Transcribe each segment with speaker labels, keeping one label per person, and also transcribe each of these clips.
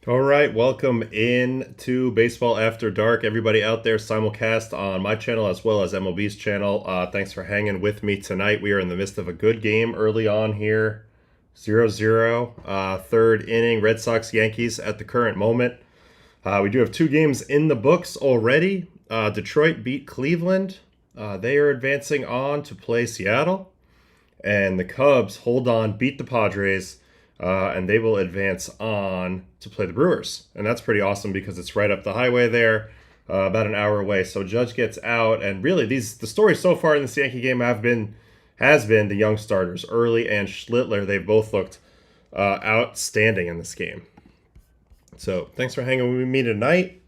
Speaker 1: All right, welcome in to Baseball After Dark. Everybody out there, simulcast on my channel as well as MLB's channel. Thanks for hanging with me tonight. We are in the midst of a good game early on here. 0-0, third inning, Red Sox, Yankees at the current moment. We do have two games in the books already. Detroit beat Cleveland. They are advancing on to play Seattle. And the Cubs hold on, beat the Padres. And they will advance on to play the Brewers. And that's pretty awesome because it's right up the highway there, about an hour away. So Judge gets out, and really the stories so far in this Yankee game has been the young starters, Early and Schlittler. They've both looked outstanding in this game. So thanks for hanging with me tonight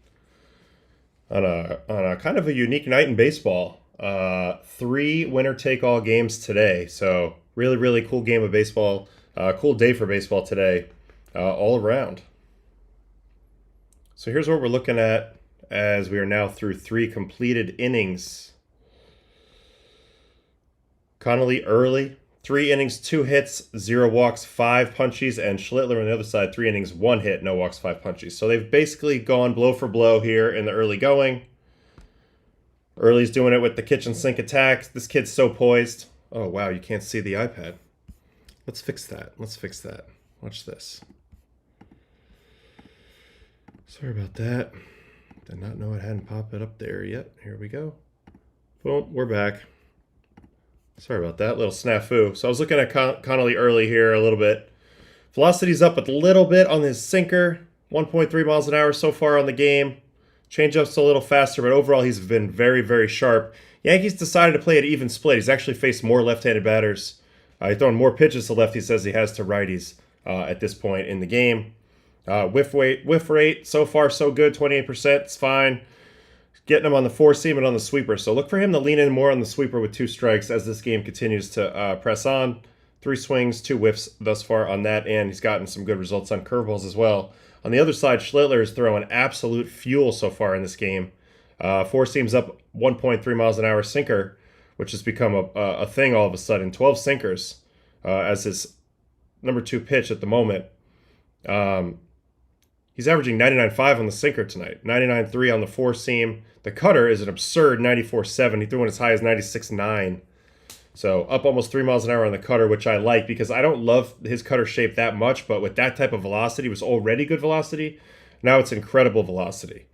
Speaker 1: on a kind of a unique night in baseball. 3 winner-take-all games today. So really cool game of baseball. Cool day for baseball today, all around. So here's what we're looking at as we are now through 3 completed innings. Connolly early, 3 innings, 2 hits, 0 walks, 5 punchies, and Schlittler on the other side, 3 innings, 1 hit, no walks, 5 punchies. So they've basically gone blow for blow here in the early going. Early's doing it with the kitchen sink attack. This kid's so poised. Oh, wow, you can't see the iPad. Let's fix that. Watch this. Sorry about that. Did not know it hadn't popped it up there yet. Here we go. Boom, we're back. Sorry about that. Little snafu. So I was looking at Connolly early here a little bit. Velocity's up a little bit on his sinker. 1.3 miles an hour so far on the game. Changeup's a little faster, but overall he's been very sharp. Yankees decided to play an even split. He's actually faced more left-handed batters. He's throwing more pitches to lefties as he has to righties at this point in the game. Whiff rate, so far so good, 28%. It's fine. Getting him on the 4-seam and on the sweeper. So look for him to lean in more on the sweeper with 2 strikes as this game continues to press on. 3 swings, 2 whiffs thus far on that, and he's gotten some good results on curveballs as well. On the other side, Schlittler is throwing absolute fuel so far in this game. 4-seams up 1.3 miles an hour sinker, which has become a thing all of a sudden. 12 sinkers as his number 2 pitch at the moment. He's averaging 99.5 on the sinker tonight, 99.3 on the 4-seam. The cutter is an absurd 94.7. He threw one as high as 96.9. So up almost 3 miles an hour on the cutter, which I like because I don't love his cutter shape that much, but with that type of velocity, it was already good velocity. Now it's incredible velocity.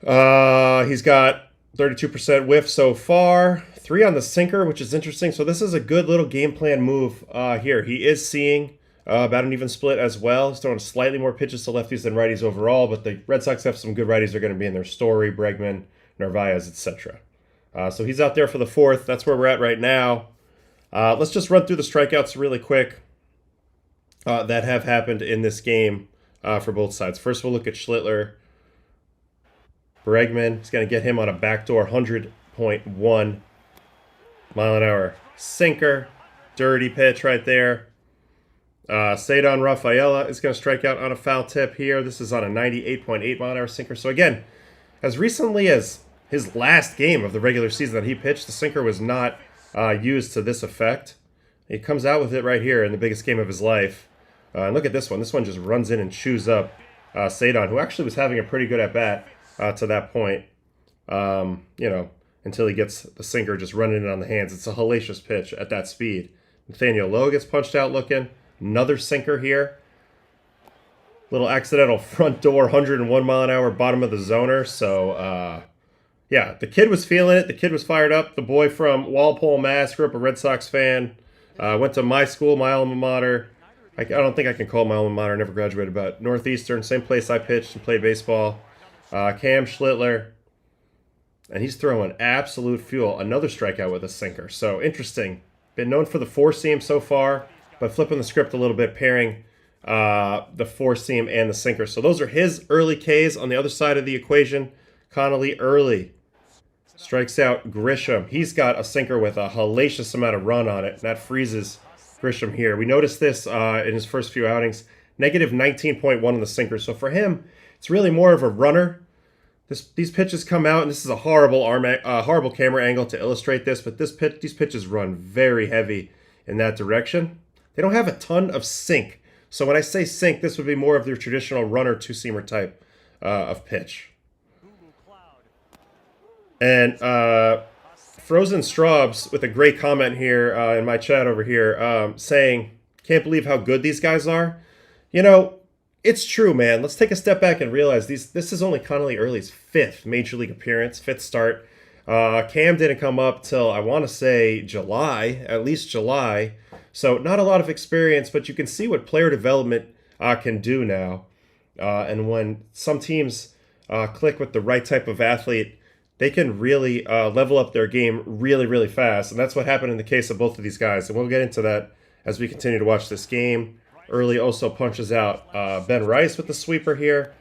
Speaker 1: He's got 32% whiff so far. 3 on the sinker, which is interesting. So this is a good little game plan move here. He is seeing about an even split as well. He's throwing slightly more pitches to lefties than righties overall, but the Red Sox have some good righties. They're going to be in their Story, Bregman, Narvaez, etc. So he's out there for the 4th. That's where we're at right now. Let's just run through the strikeouts really quick that have happened in this game for both sides. First, we'll look at Schlittler. Bregman, he's going to get him on a backdoor 100.1 mile an hour sinker. Dirty pitch right there. Cedar Rafaela is going to strike out on a foul tip here. This is on a 98.8 mile an hour sinker. So again, as recently as his last game of the regular season that he pitched, the sinker was not used to this effect. He comes out with it right here in the biggest game of his life. And look at this one. This one just runs in and chews up Cedar, who actually was having a pretty good at-bat to that point, until he gets the sinker just running it on the hands. It's a hellacious pitch at that speed. Nathaniel Lowe gets punched out looking. Another sinker here. Little accidental front door, 101 mile an hour, bottom of the zoner. So, yeah, the kid was feeling it. The kid was fired up. The boy from Walpole, Mass, grew up a Red Sox fan. Went to my school, my alma mater. I don't think I can call my alma mater. I never graduated, but Northeastern, same place I pitched and played baseball. Cam Schlittler. And he's throwing absolute fuel. Another strikeout with a sinker. So, interesting. Been known for the 4-seam so far, but flipping the script a little bit, pairing the 4-seam and the sinker. So those are his early Ks. On the other side of the equation, Connolly early strikes out Grisham. He's got a sinker with a hellacious amount of run on it, and that freezes Grisham here. We noticed this in his first few outings. Negative 19.1 on the sinker. So for him, it's really more of a runner. These pitches come out, and this is a horrible horrible camera angle to illustrate this, but these pitches run very heavy in that direction. They don't have a ton of sink. So when I say sink, this would be more of their traditional runner two-seamer type of pitch. And Frozen Straubs with a great comment here in my chat over here saying, can't believe how good these guys are. You know, it's true, man. Let's take a step back and realize this is only Connolly Early's 5th Major League appearance, 5th start. Cam didn't come up till, I want to say, July, at least July. So not a lot of experience, but you can see what player development can do now. And when some teams click with the right type of athlete, they can really level up their game really, really fast. And that's what happened in the case of both of these guys. And we'll get into that as we continue to watch this game. Early also punches out Ben Rice with the sweeper here.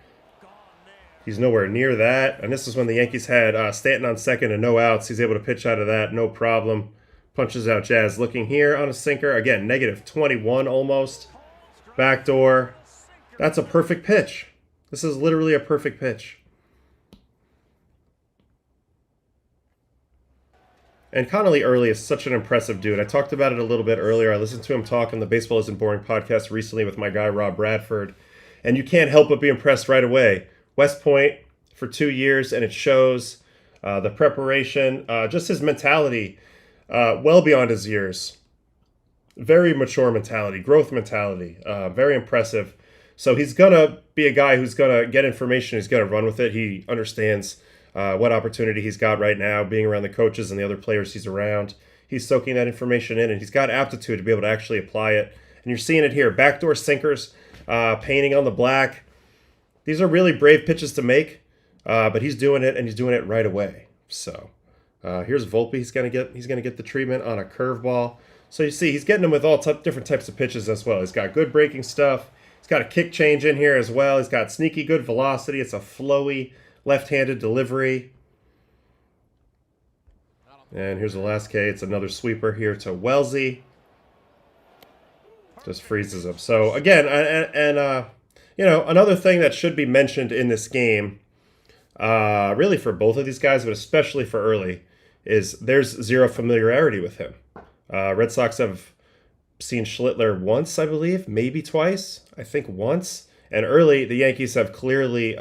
Speaker 1: He's nowhere near that. And this is when the Yankees had Stanton on second and no outs. He's able to pitch out of that, no problem. Punches out Jazz looking here on a sinker. Again, negative 21 almost. Backdoor. That's a perfect pitch. This is literally a perfect pitch. And Connolly Early is such an impressive dude. I talked about it a little bit earlier. I listened to him talk on the Baseball Isn't Boring podcast recently with my guy Rob Bradford. And you can't help but be impressed right away. West Point for 2 years, and it shows the preparation, just his mentality, well beyond his years. Very mature mentality, growth mentality, very impressive. So he's going to be a guy who's going to get information. He's going to run with it. He understands what opportunity he's got right now, being around the coaches and the other players he's around. He's soaking that information in, and he's got aptitude to be able to actually apply it. And you're seeing it here. Backdoor sinkers, painting on the black. These are really brave pitches to make, but he's doing it, and he's doing it right away. So here's Volpe. He's gonna get the treatment on a curveball. So you see, he's getting them with all different types of pitches as well. He's got good breaking stuff. He's got a kick change in here as well. He's got sneaky good velocity. It's a flowy left-handed delivery. And here's the last K. It's another sweeper here to Wellesley. Just freezes him. So again, you know, another thing that should be mentioned in this game, really for both of these guys, but especially for Early, is there's zero familiarity with him. Red Sox have seen Schlittler once, I believe, maybe twice. I think once. And Early, the Yankees have clearly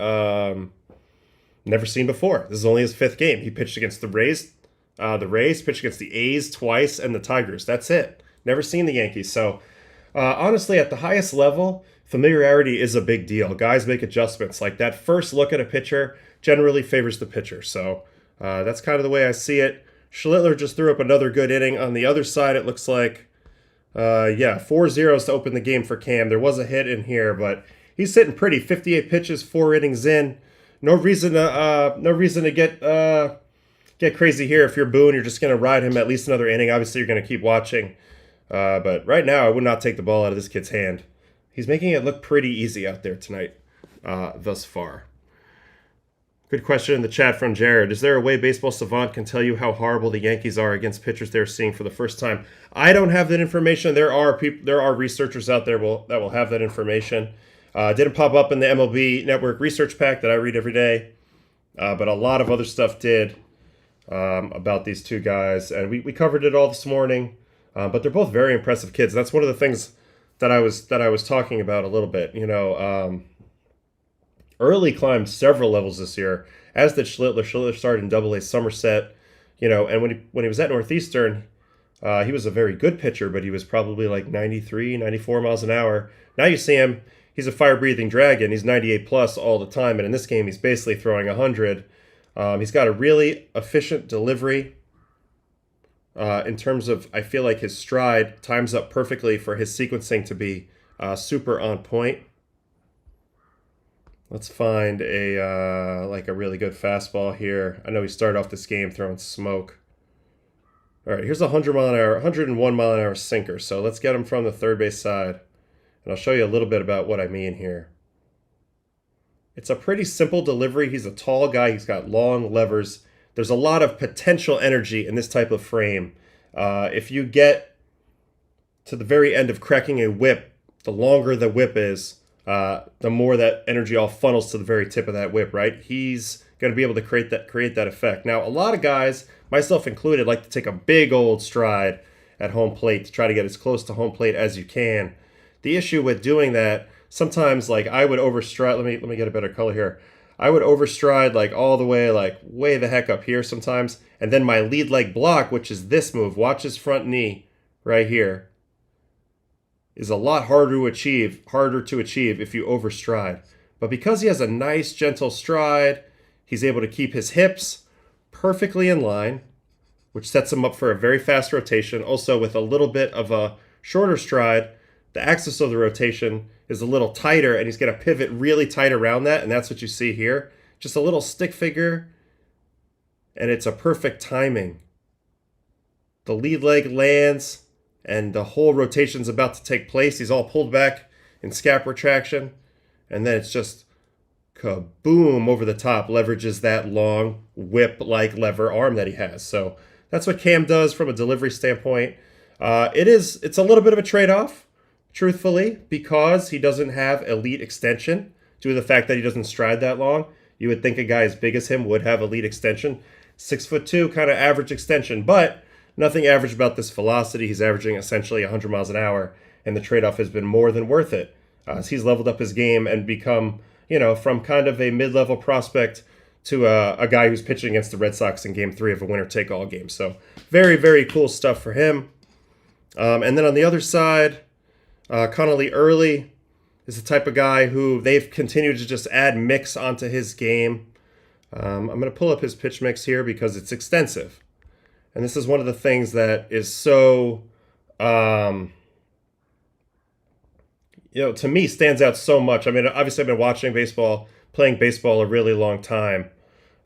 Speaker 1: never seen before. This is only his 5th game. He pitched against the Rays. Pitched against the A's twice and the Tigers. That's it. Never seen the Yankees. So honestly, at the highest level, familiarity is a big deal. Guys make adjustments. Like that first look at a pitcher generally favors the pitcher. So that's kind of the way I see it. Schlittler just threw up another good inning. On the other side, it looks like, 4 zeros to open the game for Cam. There was a hit in here, but he's sitting pretty. 58 pitches, 4 innings in. No reason to get crazy here. If you're Boone, you're just going to ride him at least another inning. Obviously, you're going to keep watching. But right now, I would not take the ball out of this kid's hand. He's making it look pretty easy out there tonight thus far. Good question in the chat from Jared. Is there a way Baseball Savant can tell you how horrible the Yankees are against pitchers they're seeing for the first time? I don't have that information. There are researchers out there that will have that information. Didn't pop up in the MLB Network research pack that I read every day, but a lot of other stuff did about these two guys, and we covered it all this morning. But they're both very impressive kids. That's one of the things that I was talking about a little bit. You know, Early climbed several levels this year, as did Schlittler. Schlittler started in Double-A Somerset, you know, and when he was at Northeastern, he was a very good pitcher, but he was probably like 93, 94 miles an hour. Now you see him, he's a fire-breathing dragon. He's 98 plus all the time, and in this game, he's basically throwing 100. He's got a really efficient delivery. In terms of, I feel like his stride times up perfectly for his sequencing to be super on point. Let's find a really good fastball here. I know he started off this game throwing smoke. All right, here's a 101 mile an hour sinker. So let's get him from the third base side, and I'll show you a little bit about what I mean here. It's a pretty simple delivery. He's a tall guy. He's got long levers. There's a lot of potential energy in this type of frame. If you get to the very end of cracking a whip, the longer the whip is, the more that energy all funnels to the very tip of that whip, right? He's going to be able to create that effect. Now, a lot of guys, myself included, like to take a big old stride at home plate to try to get as close to home plate as you can. the issue with doing that, sometimes like I would overstride. Let me get a better color here. I would overstride like all the way, like way the heck up here sometimes. And then my lead leg block, which is this move, watch his front knee right here, is a lot harder to achieve if you overstride. But because he has a nice gentle stride, he's able to keep his hips perfectly in line, which sets him up for a very fast rotation. Also with a little bit of a shorter stride, the axis of the rotation is a little tighter, and he's going to pivot really tight around that, and that's what you see here. Just a little stick figure, and it's a perfect timing. The lead leg lands, and the whole rotation's about to take place. He's all pulled back in scap retraction, and then it's just kaboom over the top, leverages that long whip-like lever arm that he has. So that's what Cam does from a delivery standpoint. It's a little bit of a trade-off, truthfully, because he doesn't have elite extension due to the fact that he doesn't stride that long. You would think a guy as big as him would have elite extension. 6'2", kind of average extension, but nothing average about this velocity. He's averaging essentially 100 miles an hour, and the trade-off has been more than worth it. As he's leveled up his game and become, from kind of a mid-level prospect to a guy who's pitching against the Red Sox in Game 3 of a winner-take-all game. So very, very cool stuff for him. And then on the other side, Connolly Early is the type of guy who they've continued to just add mix onto his game. I'm going to pull up his pitch mix here because it's extensive. And this is one of the things that is so, to me stands out so much. I mean, obviously I've been watching baseball, playing baseball a really long time.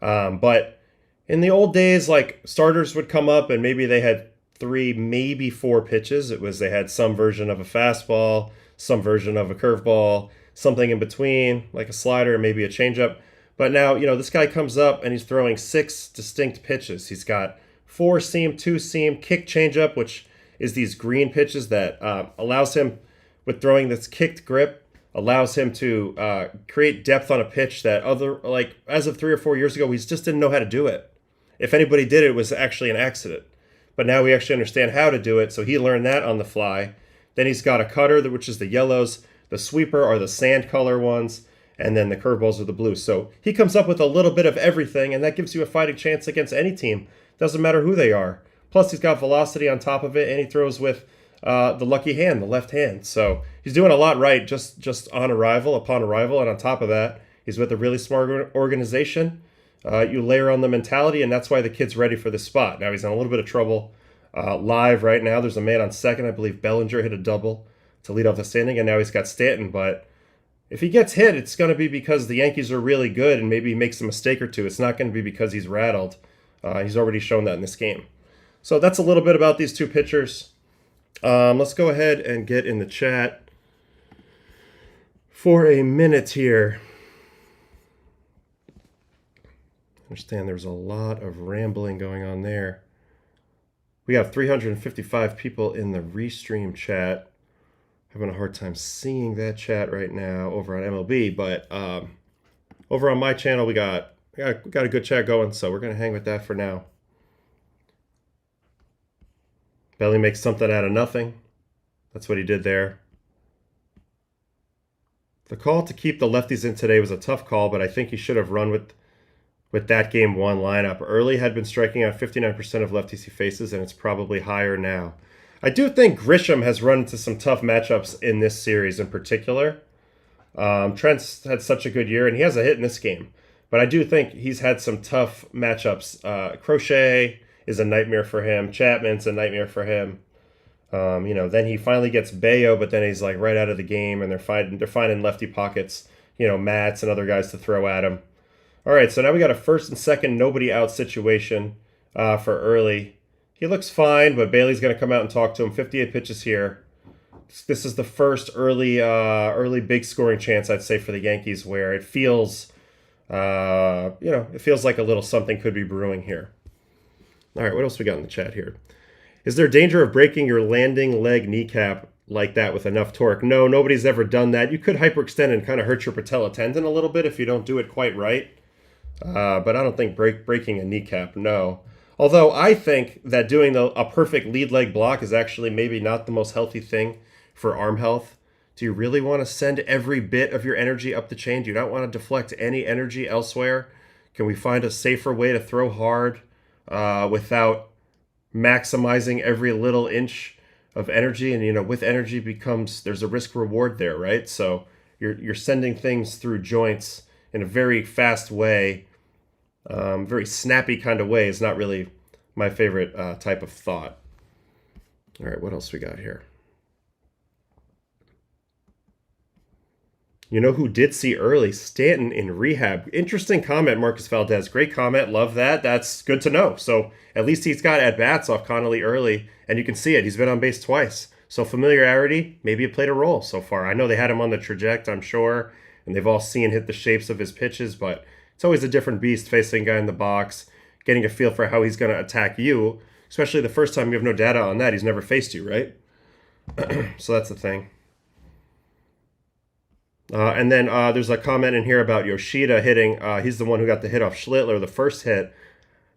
Speaker 1: But in the old days, like starters would come up and maybe they had 3, maybe 4 pitches. They had some version of a fastball, some version of a curveball, something in between, like a slider, maybe a changeup. But now, this guy comes up and he's throwing 6 distinct pitches. He's got 4-seam, 2-seam, kick changeup, which is these green pitches that allows him, with throwing this kicked grip, allows him to create depth on a pitch that as of 3 or 4 years ago, we just didn't know how to do it. If anybody did it was actually an accident. But now we actually understand how to do it, so he learned that on the fly. Then he's got a cutter, which is the yellows. The sweeper are the sand color ones, and then the curveballs are the blues. So he comes up with a little bit of everything, and that gives you a fighting chance against any team. Doesn't matter who they are. Plus, he's got velocity on top of it, and he throws with the lucky hand, the left hand. So he's doing a lot right just upon arrival, and on top of that, he's with a really smart organization. You layer on the mentality, and that's why the kid's ready for this spot. Now he's in a little bit of trouble live right now. There's a man on second. I believe Bellinger hit a double to lead off the standing, and now he's got Stanton. But if he gets hit, it's going to be because the Yankees are really good and maybe he makes a mistake or two. It's not going to be because he's rattled. He's already shown that in this game. So that's a little bit about these two pitchers. Let's go ahead and get in the chat for a minute here. Understand there's a lot of rambling going on there. We have 355 people in the Restream chat. Having a hard time seeing that chat right now over on MLB, but over on my channel we got a good chat going, so we're going to hang with that for now. Belly makes something out of nothing. That's what he did there. The call to keep the lefties in today was a tough call, but I think he should have run with that game 1 lineup. Early had been striking out 59% of lefties he faces, and it's probably higher now. I do think Grisham has run into some tough matchups in this series in particular. Trent's had such a good year, and he has a hit in this game. But I do think he's had some tough matchups. Crochet is a nightmare for him. Chapman's a nightmare for him. Then he finally gets Bayo, but then he's like right out of the game, and they're finding lefty pockets, Mats and other guys to throw at him. All right, so now we got a first and second nobody out situation for Early. He looks fine, but Bailey's going to come out and talk to him. 58 pitches here. This is the first early big scoring chance, I'd say, for the Yankees, where it feels, it feels like a little something could be brewing here. All right, what else we got in the chat here? Is there danger of breaking your landing leg kneecap like that with enough torque? No, nobody's ever done that. You could hyperextend and kind of hurt your patella tendon a little bit if you don't do it quite right. But I don't think breaking a kneecap, no. Although I think that doing a perfect lead leg block is actually maybe not the most healthy thing for arm health. Do you really want to send every bit of your energy up the chain? Do you not want to deflect any energy elsewhere? Can we find a safer way to throw hard without maximizing every little inch of energy? And, you know, with energy there's a risk reward there, right? So you're sending things through joints in a very fast way, very snappy kind of way is not really my favorite type of thought. All right, what else we got here? You know who did see early? Stanton in rehab. Interesting comment, Marcus Valdez. Great comment. Love that. That's good to know. So at least he's got at-bats off Connolly early, and you can see it. He's been on base twice. So familiarity, maybe it played a role so far. I know they had him on the trajectory, I'm sure, and they've all seen hit the shapes of his pitches, but it's always a different beast facing a guy in the box, getting a feel for how he's going to attack you, especially the first time you have no data on that. He's never faced you, right? So that's the thing. And then there's a comment in here about Yoshida hitting. He's the one who got the hit off Schlittler, the first hit.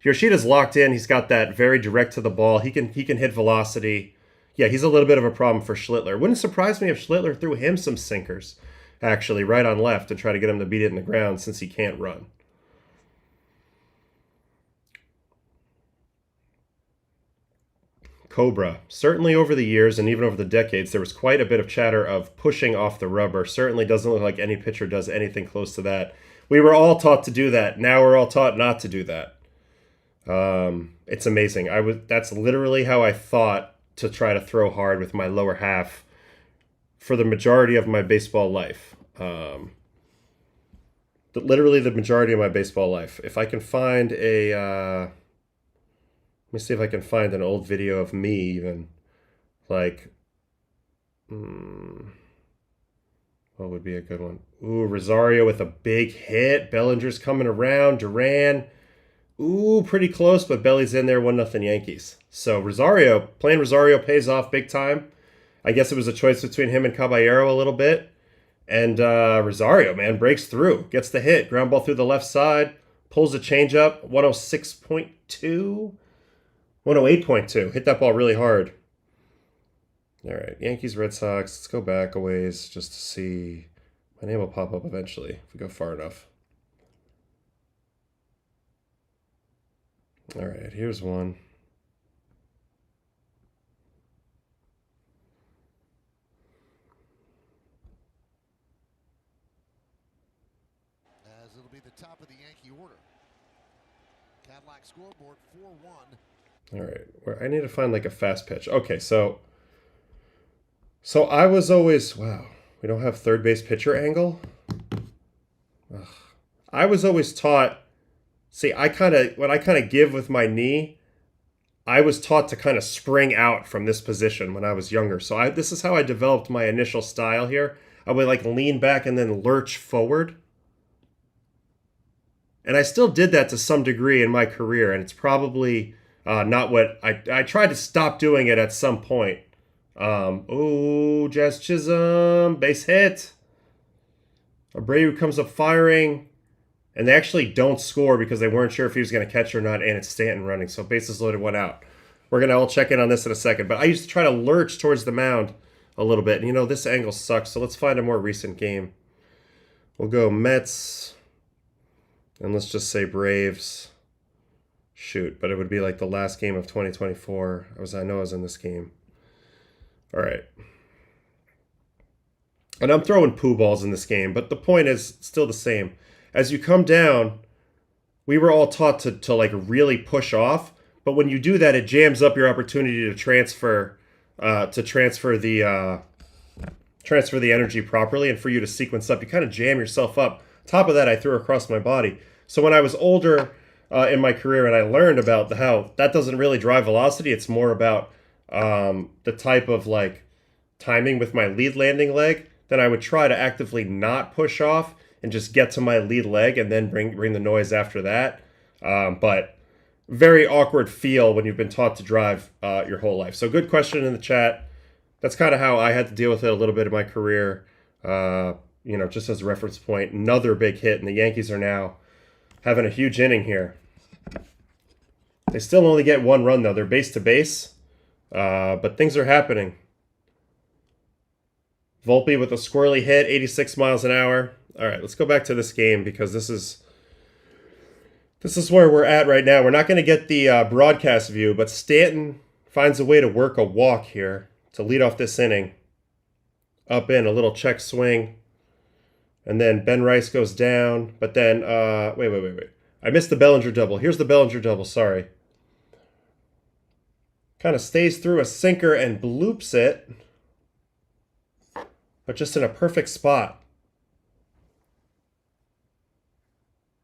Speaker 1: Yoshida's locked in. He's got that very direct to the ball. He can hit velocity. Yeah, he's a little bit of a problem for Schlittler. Wouldn't surprise me if Schlittler threw him some sinkers, actually, right on left to try to get him to beat it in the ground since he can't run. Cobra. Certainly over the years and even over the decades, there was quite a bit of chatter of pushing off the rubber. Certainly doesn't look like any pitcher does anything close to that. We were all taught to do that. Now we're all taught not to do that. It's amazing. That's literally how I thought to try to throw hard with my lower half for the majority of my baseball life. Literally the majority of my baseball life. If I can find let me see if I can find an old video of me even. Like, what would be a good one? Ooh, Rosario with a big hit. Bellinger's coming around. Duran. Ooh, pretty close, but Belly's in there. 1-0 Yankees. So playing Rosario pays off big time. I guess it was a choice between him and Caballero a little bit. And Rosario, man, breaks through. Gets the hit. Ground ball through the left side. Pulls a changeup. 106.2. 108.2. Hit that ball really hard. All right, Yankees, Red Sox. Let's go back a ways just to see. My name will pop up eventually if we go far enough. All right, here's one.
Speaker 2: As it'll be the top of the Yankee order. Cadillac scoreboard 4-1.
Speaker 1: All right, I need to find like a fast pitch. Okay, so I was always, wow, we don't have third base pitcher angle. Ugh. I was always taught, see, when I kind of give with my knee, I was taught to kind of spring out from this position when I was younger. So this is how I developed my initial style here. I would like lean back and then lurch forward. And I still did that to some degree in my career, and it's probably not what I tried to stop doing it at some point. Oh, Jazz Chisholm, base hit. Abreu comes up firing, and they actually don't score because they weren't sure if he was going to catch or not, and it's Stanton running. So bases loaded, 1 out. We're going to all check in on this in a second, but I used to try to lurch towards the mound a little bit, and you know, this angle sucks, so let's find a more recent game. We'll go Mets, and let's just say Braves. Shoot, but it would be like the last game of 2024. I know I was in this game. All right. And I'm throwing poo balls in this game, but the point is still the same. As you come down, we were all taught to like really push off, but when you do that, it jams up your opportunity to transfer the energy properly, and for you to sequence up, you kind of jam yourself up. Top of that, I threw across my body. So when I was older in my career and I learned about how that doesn't really drive velocity, it's more about the type of like timing with my lead landing leg, then I would try to actively not push off and just get to my lead leg and then bring the noise after that. But very awkward feel when you've been taught to drive your whole life. So good question in the chat. That's kind of how I had to deal with it a little bit in my career. Just as a reference point, another big hit, and the Yankees are now having a huge inning here. They still only get 1 run, though. They're base to base, but things are happening. Volpe with a squirrely hit, 86 miles an hour. All right, let's go back to this game because this is where we're at right now. We're not going to get the broadcast view, but Stanton finds a way to work a walk here to lead off this inning. Up in a little check swing. And then Ben Rice goes down. But then, wait. I missed the Bellinger double. Here's the Bellinger double, sorry. Kind of stays through a sinker and bloops it. But just in a perfect spot.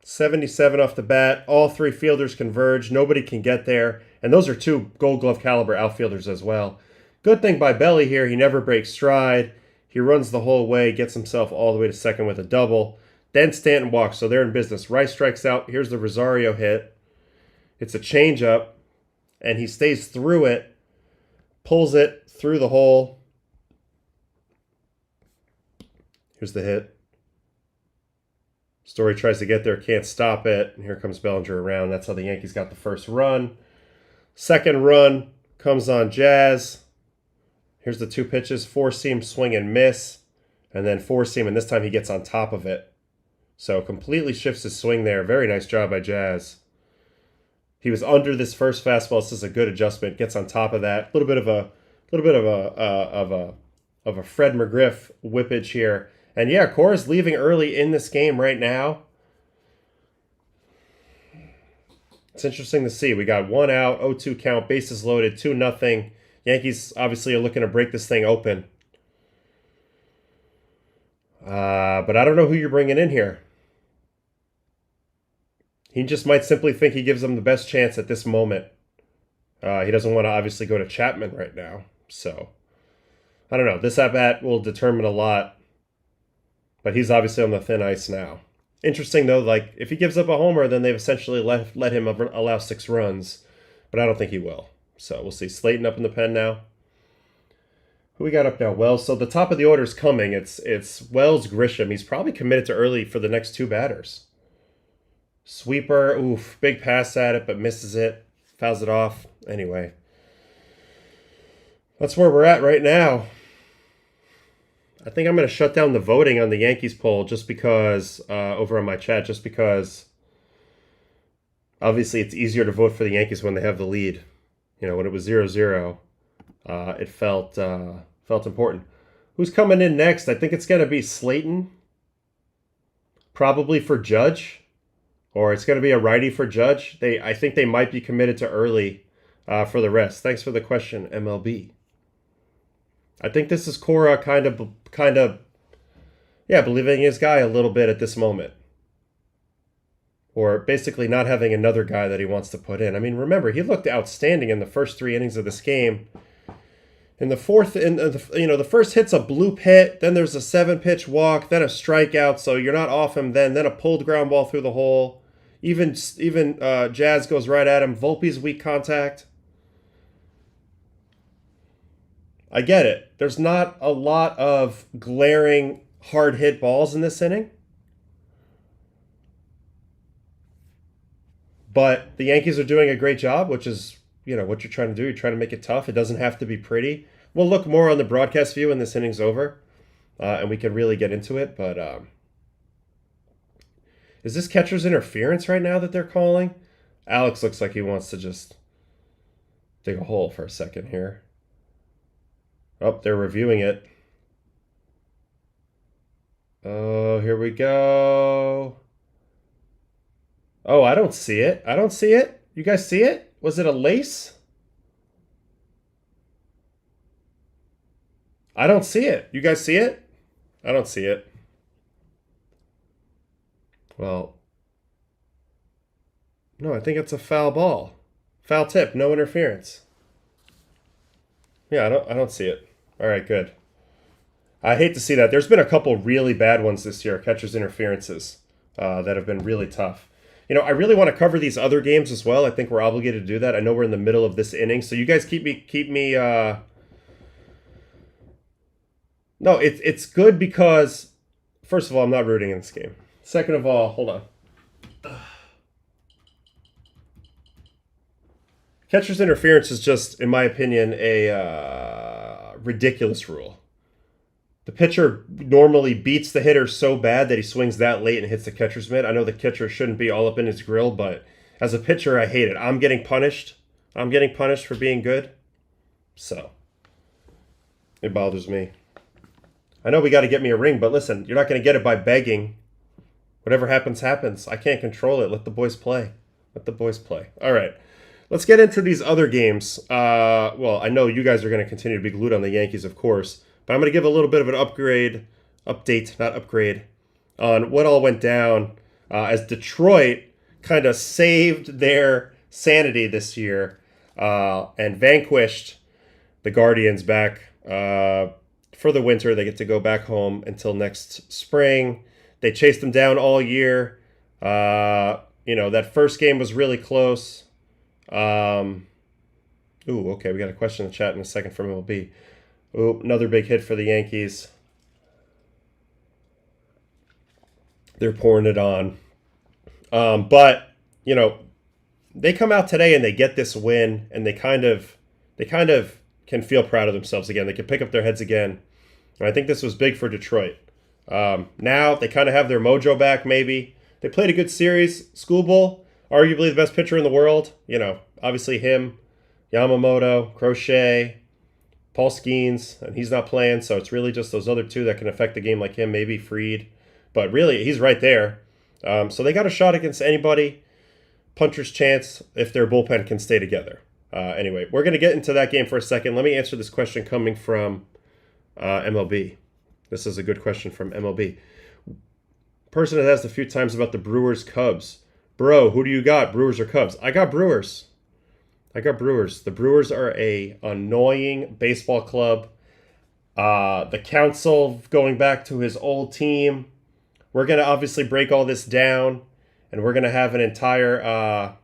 Speaker 1: 77 off the bat. All three fielders converge. Nobody can get there. And those are two Gold Glove caliber outfielders as well. Good thing by Belly here, he never breaks stride. He runs the whole way, gets himself all the way to second with a double. Then Stanton walks, so they're in business. Rice strikes out. Here's the Rosario hit. It's a changeup, and he stays through it, pulls it through the hole. Here's the hit. Story tries to get there, can't stop it. And here comes Bellinger around. That's how the Yankees got the first run. Second run comes on Jazz. Here's the two pitches, four-seam swing and miss, and then four-seam, and this time he gets on top of it. So completely shifts his swing there. Very nice job by Jazz. He was under this first fastball. This is a good adjustment. Gets on top of that. A little bit of a Fred McGriff whippage here. And yeah, Cora's leaving early in this game right now. It's interesting to see. We got 1 out, 0-2 count, bases loaded, 2-0. Yankees obviously are looking to break this thing open. But I don't know who you're bringing in here. He just might simply think he gives them the best chance at this moment. He doesn't want to obviously go to Chapman right now. So, I don't know. This at-bat will determine a lot. But he's obviously on the thin ice now. Interesting, though, like, if he gives up a homer, then they've essentially let him allow 6 runs. But I don't think he will. So we'll see. Slayton up in the pen now. Who we got up now? Wells. So the top of the order is coming. It's Wells, Grisham. He's probably committed to early for the next 2 batters. Sweeper. Oof. Big pass at it, but misses it. Fouls it off. Anyway. That's where we're at right now. I think I'm going to shut down the voting on the Yankees poll just because, over on my chat, just because obviously it's easier to vote for the Yankees when they have the lead. You know, when it was 0-0, it felt important. Who's coming in next? I think it's going to be Slayton, probably for Judge, or it's going to be a righty for Judge. I think they might be committed to early for the rest. Thanks for the question, MLB. I think this is Cora kind of, believing his guy a little bit at this moment. Or basically not having another guy that he wants to put in. I mean, remember, he looked outstanding in the first 3 innings of this game. In the fourth, the first hit's a bloop hit, then there's a 7-pitch walk, then a strikeout, so you're not off him then a pulled ground ball through the hole. Even Jazz goes right at him. Volpe's weak contact. I get it. There's not a lot of glaring hard hit balls in this inning. But the Yankees are doing a great job, which is, what you're trying to do. You're trying to make it tough. It doesn't have to be pretty. We'll look more on the broadcast view when this inning's over, and we can really get into it. But is this catcher's interference right now that they're calling? Alex looks like he wants to just dig a hole for a second here. Oh, they're reviewing it. Oh, here we go. Oh, I don't see it. I don't see it. You guys see it? Was it a lace? I don't see it. You guys see it? I don't see it. Well, no, I think it's a foul ball. Foul tip, no interference. Yeah, I don't see it. All right, good. I hate to see that. There's been a couple really bad ones this year, catcher's interferences, that have been really tough. I really want to cover these other games as well. I think we're obligated to do that. I know we're in the middle of this inning, so you guys keep me. No, it's good because, first of all, I'm not rooting in this game. Second of all, hold on. Catcher's interference is just, in my opinion, a ridiculous rule. The pitcher normally beats the hitter so bad that he swings that late and hits the catcher's mitt. I know the catcher shouldn't be all up in his grill, but as a pitcher, I hate it. I'm getting punished. I'm getting punished for being good. So, it bothers me. I know we got to get me a ring, but listen, you're not going to get it by begging. Whatever happens, happens. I can't control it. Let the boys play. Let the boys play. All right. Let's get into these other games. Well, I know you guys are going to continue to be glued on the Yankees, of course. But I'm going to give a little bit of an update, on what all went down as Detroit kind of saved their sanity this year and vanquished the Guardians back for the winter. They get to go back home until next spring. They chased them down all year. That first game was really close. Okay, we got a question in the chat in a second from MLB. Oh, another big hit for the Yankees. They're pouring it on. But, they come out today and they get this win, and they kind of can feel proud of themselves again. They can pick up their heads again. And I think this was big for Detroit. Now they kind of have their mojo back, maybe. They played a good series. Schoolboy, arguably the best pitcher in the world. Obviously him, Yamamoto, Crochet, Paul Skeens, and he's not playing, so it's really just those other two that can affect the game like him, maybe Fried. But really, he's right there. So they got a shot against anybody. Puncher's chance if their bullpen can stay together. Anyway, we're going to get into that game for a second. Let me answer this question coming from MLB. This is a good question from MLB. Person that asked a few times about the Brewers-Cubs. Bro, who do you got, Brewers or Cubs? I got Brewers. The Brewers are a annoying baseball club. The council going back to his old team. We're going to obviously break all this down, and we're going to have an entire,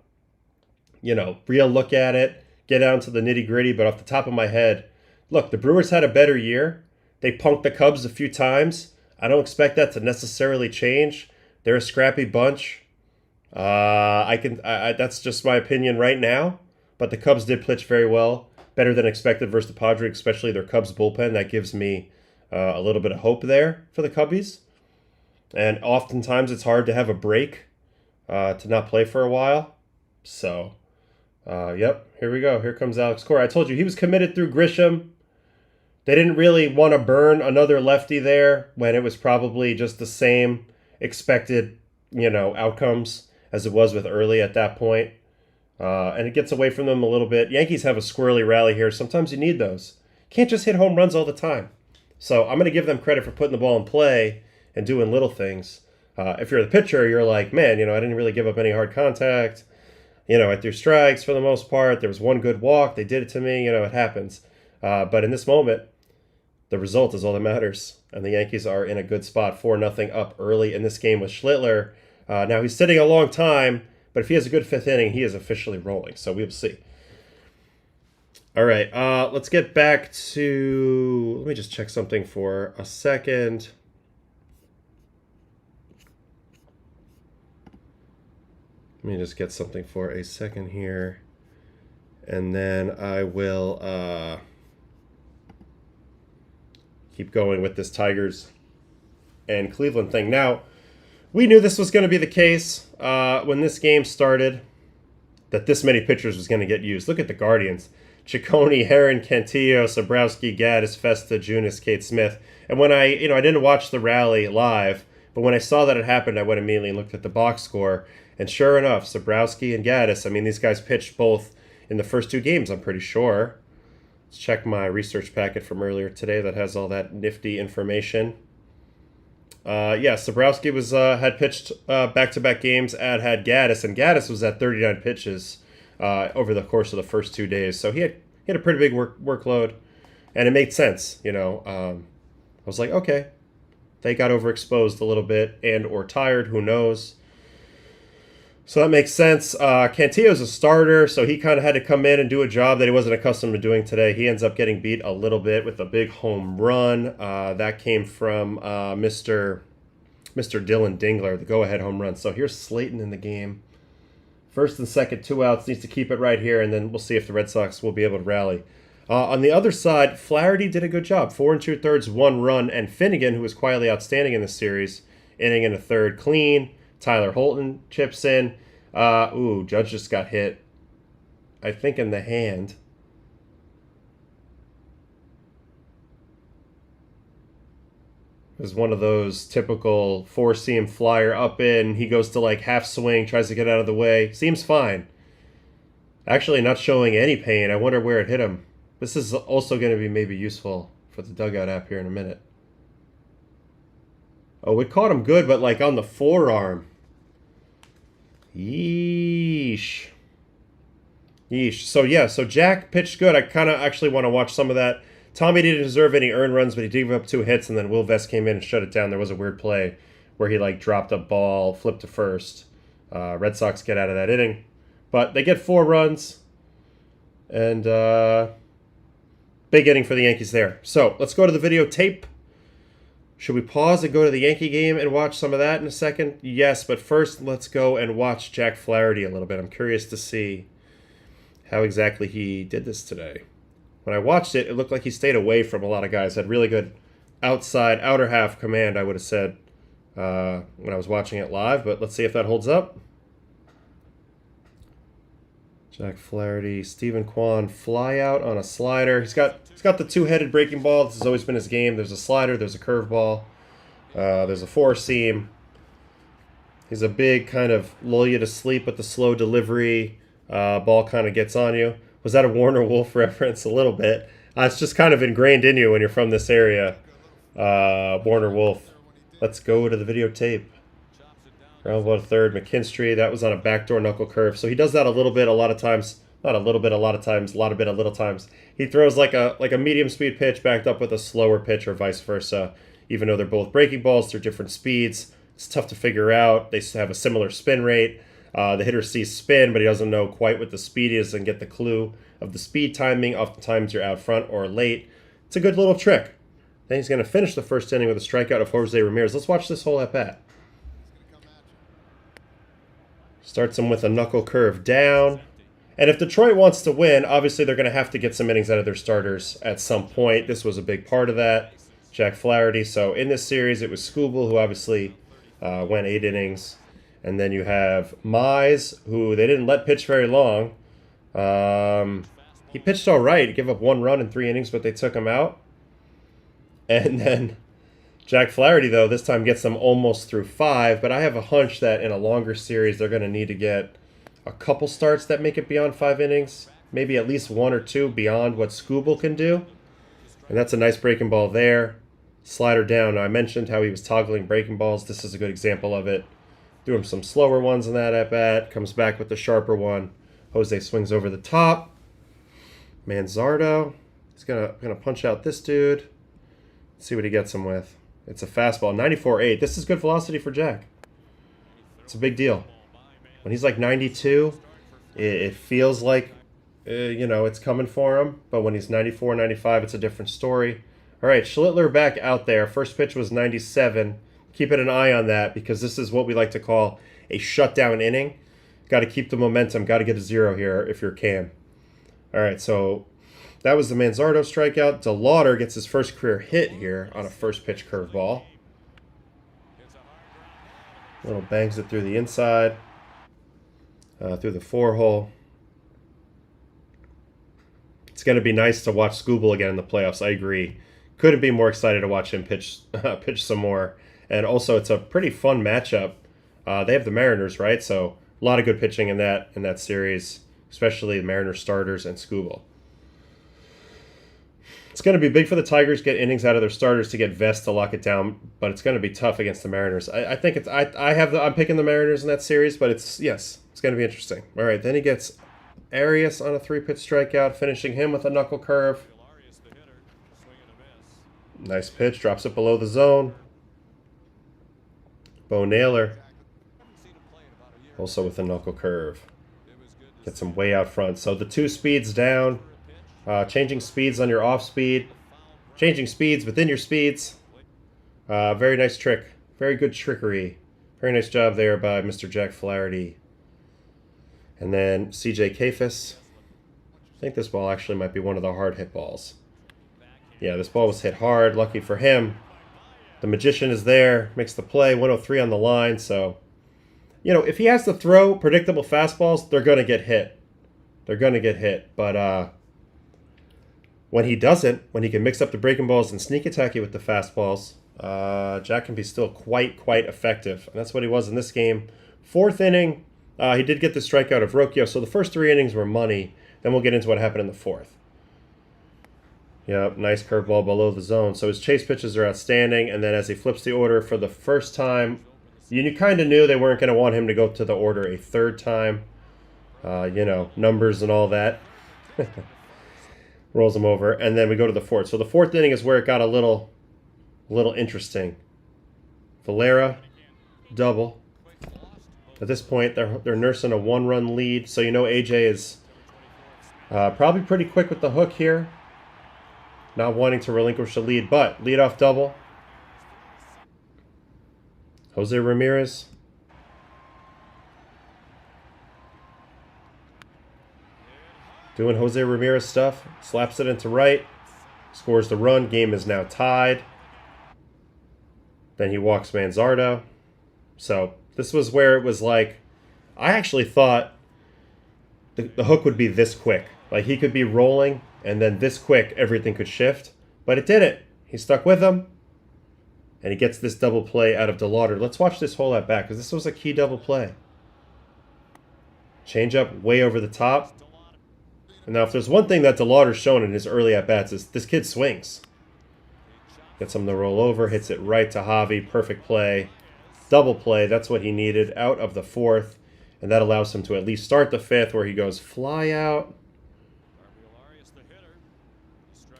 Speaker 1: real look at it, get down to the nitty-gritty. But off the top of my head, look, the Brewers had a better year. They punked the Cubs a few times. I don't expect that to necessarily change. They're a scrappy bunch. That's just my opinion right now. But the Cubs did pitch very well, better than expected versus the Padres, especially their Cubs bullpen. That gives me a little bit of hope there for the Cubbies. And oftentimes it's hard to have a break to not play for a while. So, yep, here we go. Here comes Alex Cora. I told you he was committed through Grisham. They didn't really want to burn another lefty there when it was probably just the same expected, outcomes as it was with Early at that point. And it gets away from them a little bit. Yankees have a squirrely rally here. Sometimes you need those. Can't just hit home runs all the time. So I'm going to give them credit for putting the ball in play and doing little things. If you're the pitcher, you're like, man, I didn't really give up any hard contact. I threw strikes for the most part. There was one good walk. They did it to me. It happens. But in this moment, the result is all that matters. And the Yankees are in a good spot, 4-0 up early in this game with Schlittler. Now he's sitting a long time. But if he has a good fifth inning, he is officially rolling. So we'll see. All right, let's get back to... Let me just check something for a second. Let me just get something for a second here. And then I will keep going with this Tigers and Cleveland thing. Now, we knew this was going to be the case when this game started, that this many pitchers was going to get used. Look at the Guardians. Ciccone, Herron, Cantillo, Sobrowski, Gaddis, Festa, Junis, Kate Smith. And when I didn't watch the rally live, but when I saw that it happened, I went immediately and looked at the box score. And sure enough, Sobrowski and Gaddis, these guys pitched both in the first two games, I'm pretty sure. Let's check my research packet from earlier today that has all that nifty information. Sobrowski was had pitched back-to-back games, had Gaddis, and Gaddis was at 39 pitches over the course of the first 2 days. So he had a pretty big workload, and it made sense. I was like, okay, they got overexposed a little bit and or tired, who knows. So that makes sense. Cantillo's a starter, so he kind of had to come in and do a job that he wasn't accustomed to doing today. He ends up getting beat a little bit with a big home run. That came from Mr. Dylan Dingler, the go-ahead home run. So here's Slayton in the game. First and second, 2 outs. Needs to keep it right here, and then we'll see if the Red Sox will be able to rally. On the other side, Flaherty did a good job. 4 2/3, 1 run, and Finnegan, who was quietly outstanding in this series, inning in a third clean. Tyler Holton chips in. Judge just got hit, I think, in the hand. It was one of those typical four-seam flyer up in. He goes to like half swing, tries to get out of the way. Seems fine. Actually not showing any pain. I wonder where it hit him. This is also going to be maybe useful for the dugout app here in a minute. Oh, it caught him good, but like on the forearm. Yeesh. Yeesh. So Jack pitched good. I kind of actually want to watch some of that. Tommy didn't deserve any earned runs, but he did give up 2 hits, and then Will Vest came in and shut it down. There was a weird play where he like dropped a ball, flipped to first. Red Sox get out of that inning. But they get 4 runs. And big inning for the Yankees there. So let's go to the videotape. Should we pause and go to the Yankee game and watch some of that in a second? Yes, but first let's go and watch Jack Flaherty a little bit. I'm curious to see how exactly he did this today. When I watched it, it looked like he stayed away from a lot of guys. Had really good outer half command, I would have said, when I was watching it live. But let's see if that holds up. Jack Flaherty, Stephen Kwan, fly out on a slider. He's got the 2-headed breaking ball. This has always been his game. There's a slider, there's a curveball, there's a 4-seam. He's a big kind of lull you to sleep with the slow delivery. Ball kind of gets on you. Was that a Warner Wolf reference? A little bit. It's just kind of ingrained in you when you're from this area. Warner Wolf. Let's go to the videotape. Ground ball to third, McKinstry. That was on a backdoor knuckle curve. So he does that a little bit, a lot of times. Not a little bit, a lot of times. A lot of bit, a little times. He throws like a medium speed pitch backed up with a slower pitch, or vice versa. Even though they're both breaking balls, they're different speeds. It's tough to figure out. They have a similar spin rate. The hitter sees spin, but he doesn't know quite what the speed is and get the clue of the speed timing. Oftentimes you're out front or late. It's a good little trick. Then he's going to finish the first inning with a strikeout of Jose Ramirez. Let's watch this whole at-bat. Starts him with a knuckle curve down. And if Detroit wants to win, obviously they're going to have to get some innings out of their starters at some point. This was a big part of that. Jack Flaherty. So in this series, it was Skubal, who obviously went 8 innings. And then you have Mize, who they didn't let pitch very long. He pitched all right. He gave up 1 run in 3 innings, but they took him out. And then Jack Flaherty, though, this time gets them almost through 5. But I have a hunch that in a longer series, they're going to need to get a couple starts that make it beyond 5 innings. Maybe at least 1 or 2 beyond what Skubal can do. And that's a nice breaking ball there. Slider down. Now, I mentioned how he was toggling breaking balls. This is a good example of it. Threw him some slower ones in that at-bat. Comes back with the sharper one. Jose swings over the top. Manzardo. He's gonna punch out this dude. Let's see what he gets him with. It's a fastball. 94.8. This is good velocity for Jack. It's a big deal. When he's like 92, it feels like, it's coming for him. But when he's 94, 95, it's a different story. All right, Schlittler back out there. First pitch was 97. Keeping an eye on that because this is what we like to call a shutdown inning. Got to keep the momentum. Got to get a 0 here if you're Cam. All right, so that was the Manzardo strikeout. DeLauder gets his first career hit here on a first pitch curveball. Little bangs it through the inside, through the 4-hole. It's going to be nice to watch Skubal again in the playoffs. I agree. Couldn't be more excited to watch him pitch some more. And also, it's a pretty fun matchup. They have the Mariners, right? So a lot of good pitching in that series, especially the Mariners starters and Skubal. It's going to be big for the Tigers, get innings out of their starters to get Vest to lock it down, but it's going to be tough against the Mariners. I think it's I'm picking the Mariners in that series, but it's going to be interesting. All right, then he gets Arias on a 3-pitch strikeout, finishing him with a knuckle curve. Nice pitch, drops it below the zone. Bo Naylor, also with a knuckle curve. Gets him way out front. So the 2 speeds down. Changing speeds on your off speed. Changing speeds within your speeds. Very nice trick. Very good trickery. Very nice job there by Mr. Jack Flaherty. And then C.J. Kafis. I think this ball actually might be one of the hard hit balls. Yeah, this ball was hit hard. Lucky for him. The Magician is there. Makes the play. 103 on the line. So, you know, if he has to throw predictable fastballs, they're going to get hit. They're going to get hit. But when he doesn't, when he can mix up the breaking balls and sneak attack you with the fastballs, Jack can be still quite effective. And that's what he was in this game. Fourth inning, he did get the strikeout of Rocchio. So the first 3 innings were money. Then we'll get into what happened in the fourth. Yep, nice curveball below the zone. So his chase pitches are outstanding. And then as he flips the order for the first time, you kind of knew they weren't going to want him to go to the order a third time. You know, numbers and all that. Rolls him over. And then we go to the fourth. So the fourth inning is where it got a little interesting. Valera, double. At this point, they're nursing a 1-run lead. So you know AJ is probably pretty quick with the hook here. Not wanting to relinquish the lead, but leadoff double. Jose Ramirez. Doing Jose Ramirez stuff. Slaps it into right. Scores the run. Game is now tied. Then he walks Manzardo. So this was where it was like, I actually thought the hook would be this quick. Like he could be rolling, and then this quick, everything could shift. But it didn't. He stuck with him. And he gets this double play out of DeLauder. Let's watch this whole at bat, because this was a key double play. Change up way over the top. And now if there's one thing that DeLauder's shown in his early at-bats is this kid swings. Gets him to roll over, hits it right to Javi. Perfect play. Double play, that's what he needed out of the fourth. And that allows him to at least start the fifth, where he goes fly out.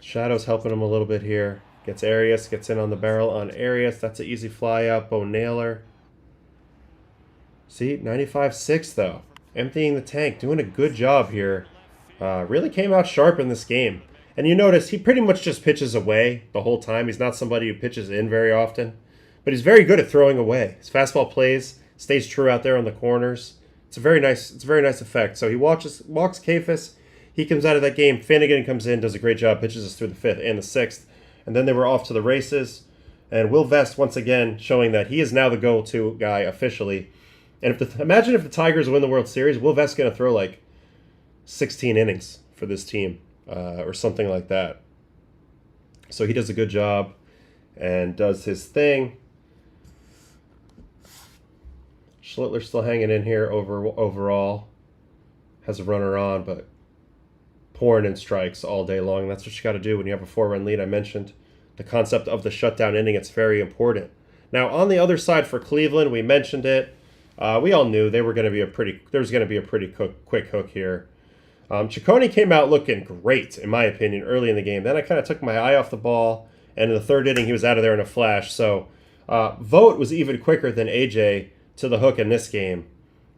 Speaker 1: Shadow's helping him a little bit here. Gets Arias, gets in on the barrel on Arias. That's an easy fly out. Bo Naylor. See, 95-6 though. Emptying the tank, doing a good job here. Really came out sharp in this game. And you notice he pretty much just pitches away the whole time. He's not somebody who pitches in very often. But he's very good at throwing away. His fastball plays, stays true out there on the corners. It's a very nice effect. So he walks Kafis. He comes out of that game. Finnegan comes in, does a great job, pitches us through the fifth and the sixth. And then they were off to the races. And Will Vest, once again, showing that he is now the go-to guy officially. And imagine if the Tigers win the World Series, Will Vest's going to throw like 16 innings for this team or something like that. So he does a good job and does his thing. Schlittler's still hanging in here overall. Has a runner on, but pouring in strikes all day long. That's what you got to do when you have a 4-run lead. I mentioned the concept of the shutdown inning. It's very important. Now, on the other side for Cleveland, we mentioned it. We all knew there was going to be a pretty quick hook here. Ciccone came out looking great, in my opinion, early in the game. Then I kind of took my eye off the ball, and in the third inning, he was out of there in a flash. So Vogt was even quicker than AJ to the hook in this game.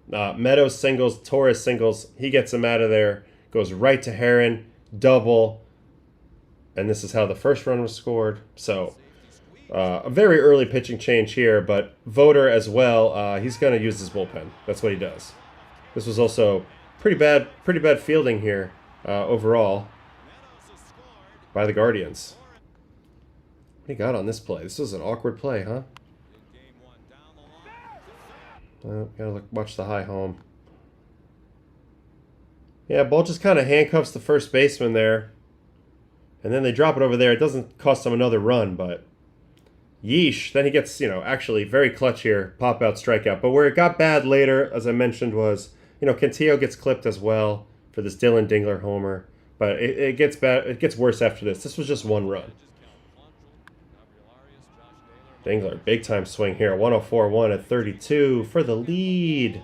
Speaker 1: Meadows singles, Torres singles. He gets him out of there. Goes right to Heron, double, and this is how the first run was scored. So a very early pitching change here, but Voter as well, he's going to use his bullpen. That's what he does. This was also pretty bad fielding here overall by the Guardians. What do you got on this play? This was an awkward play, huh? Gotta watch the high home. Yeah, ball just kind of handcuffs the first baseman there. And then they drop it over there. It doesn't cost them another run, but yeesh. Then he gets, actually very clutch here. Pop out, strikeout. But where it got bad later, as I mentioned, was, Cantillo gets clipped as well for this Dylan Dingler homer. But it gets bad. It gets worse after this. This was just one run. Dingler, big time swing here. 104-1 at 32 for the lead.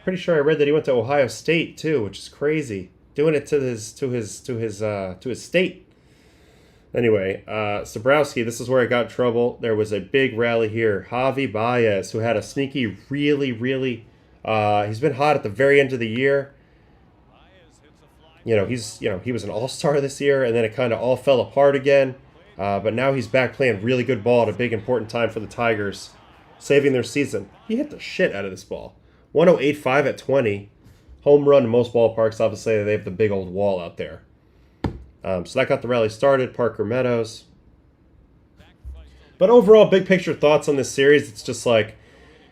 Speaker 1: Pretty sure I read that he went to Ohio State too, which is crazy. Doing it to his state. Anyway, Sabrowski, this is where I got in trouble. There was a big rally here. Javi Baez, who had a sneaky, really, he's been hot at the very end of the year. He was an all-star this year, and then it kind of all fell apart again. But now he's back playing really good ball at a big, important time for the Tigers, saving their season. He hit the shit out of this ball. 108.5 at 20. home run in most ballparks. Obviously, they have the big old wall out there. So that got the rally started. Parker Meadows. But overall, big picture thoughts on this series. It's just like,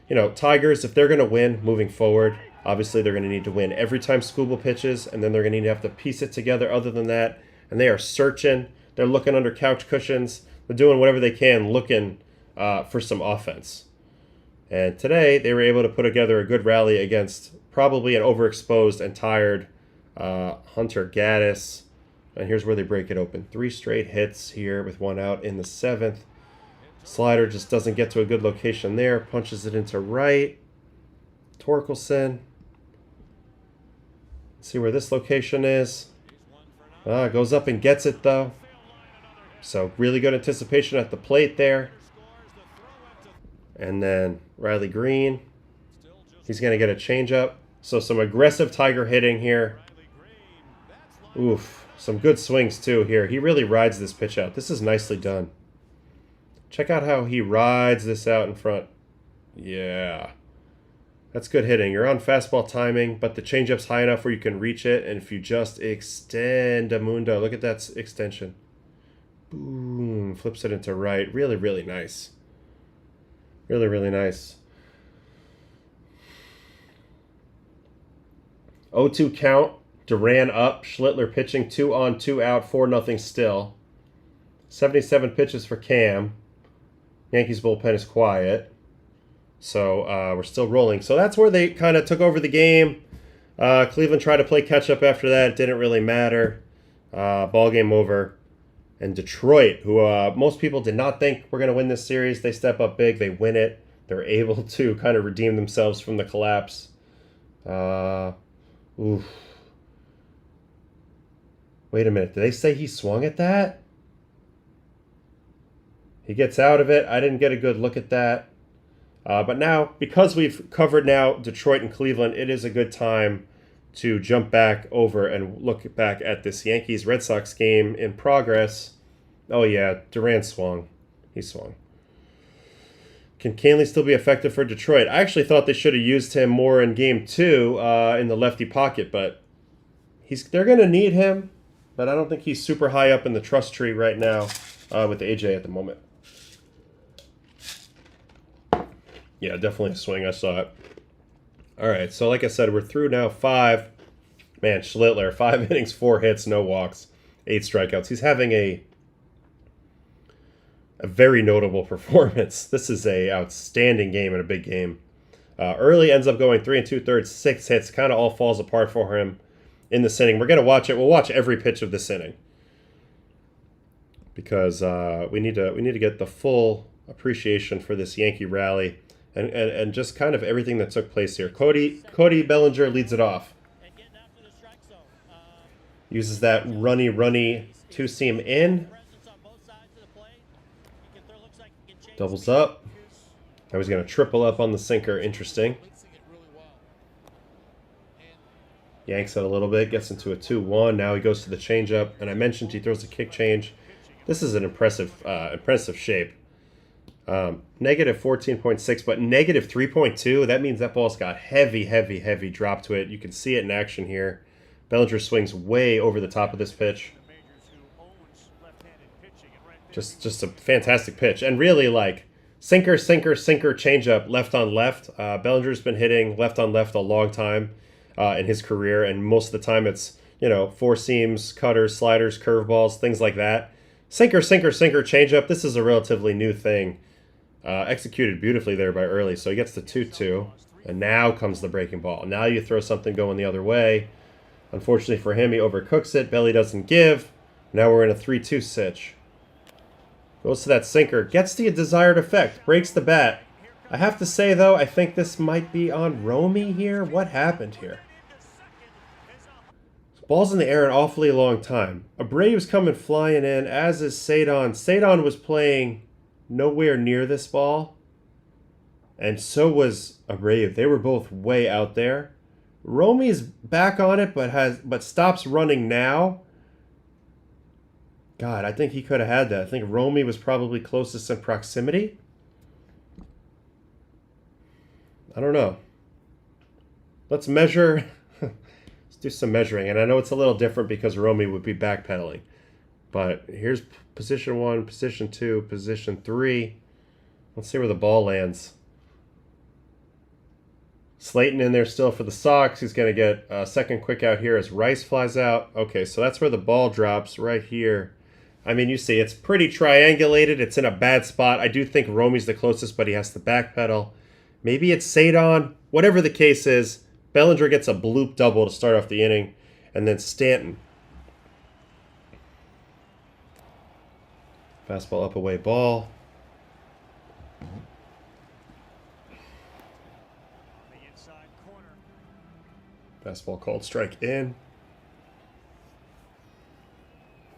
Speaker 1: you know, Tigers, if they're going to win moving forward, obviously they're going to need to win every time Skubal pitches, and then they're going to need to have to piece it together other than that. And they are searching. They're looking under couch cushions. They're doing whatever they can, looking for some offense. And today, they were able to put together a good rally against probably an overexposed and tired Hunter Gaddis. And here's where they break it open. 3 straight hits here with 1 out in the 7th. Slider just doesn't get to a good location there. Punches it into right. Torkelson. See where this location is. Goes up and gets it, though. So really good anticipation at the plate there. And then Riley Green. He's going to get a changeup. So some aggressive Tiger hitting here. Oof. Some good swings, too, here. He really rides this pitch out. This is nicely done. Check out how he rides this out in front. Yeah. That's good hitting. You're on fastball timing, but the changeup's high enough where you can reach it. And if you just extend a mundo, look at that extension. Boom. Flips it into right. Really, really nice. Really, really nice. 0-2 count. Duran up. Schlittler pitching 2 on, 2 out, 4-0 still. 77 pitches for Cam. Yankees bullpen is quiet. So we're still rolling. So that's where they kind of took over the game. Cleveland tried to play catch up after that. It didn't really matter. Ball game over. And Detroit, who most people did not think were going to win this series, they step up big. They win it. They're able to kind of redeem themselves from the collapse. Oof. Wait a minute. Did they say he swung at that? He gets out of it. I didn't get a good look at that. But now, because we've covered now Detroit and Cleveland, it is a good time to jump back over and look back at this Yankees-Red Sox game in progress. Oh, yeah, Duran swung. He swung. Can Canley still be effective for Detroit? I actually thought they should have used him more in Game 2 in the lefty pocket, but they're going to need him. But I don't think he's super high up in the trust tree right now with AJ at the moment. Yeah, definitely a swing. I saw it. All right, so like I said, we're through now 5. Man, Schlittler, 5 innings, 4 hits, no walks, 8 strikeouts. He's having a very notable performance. This is a outstanding game and a big game. Early ends up going 3 2/3, 6 hits. Kind of all falls apart for him in this inning. We're going to watch it. We'll watch every pitch of this inning because we need to get the full appreciation for this Yankee rally. And just kind of everything that took place here. Cody Bellinger leads it off. Uses that runny two-seam in. Doubles up. Now he's going to triple up on the sinker. Interesting. Yanks it a little bit. Gets into a 2-1. Now he goes to the changeup. And I mentioned he throws a kick change. This is an impressive shape. Negative 14.6, but negative 3.2. That means that ball's got heavy drop to it. You can see it in action here. Bellinger swings way over the top of this pitch. Just a fantastic pitch. And really, like, sinker, changeup, left on left. Bellinger's been hitting left on left a long time in his career, and most of the time it's, you know, four seams, cutters, sliders, curveballs, things like that. Sinker, changeup. This is a relatively new thing. Executed beautifully there by Early. So he gets the 2-2. And now comes the breaking ball. Now you throw something going the other way. Unfortunately for him, he overcooks it. Belly doesn't give. Now we're in a 3-2 sitch. Goes to that sinker. Gets the desired effect. Breaks the bat. I have to say, though, I think this might be on Romy here. What happened here? Ball's in the air an awfully long time. Abreu's coming flying in, as is Cedon. Cedon was playing nowhere near this ball. And so was Abreu. They were both way out there. Romy's back on it, but stops running now. God, I think he could have had that. I think Romy was probably closest in proximity. I don't know. Let's measure do some measuring. And I know it's a little different because Romy would be backpedaling. But here's position 1, position 2, position 3. Let's see where the ball lands. Slayton in there still for the Sox. He's going to get a second quick out here as Rice flies out. Okay, so that's where the ball drops right here. I mean, you see, it's pretty triangulated. It's in a bad spot. I do think Romy's the closest, but he has to backpedal. Maybe it's Sadon. Whatever the case is, Bellinger gets a bloop double to start off the inning. And then Stanton. Fastball up away ball. Fastball called strike in.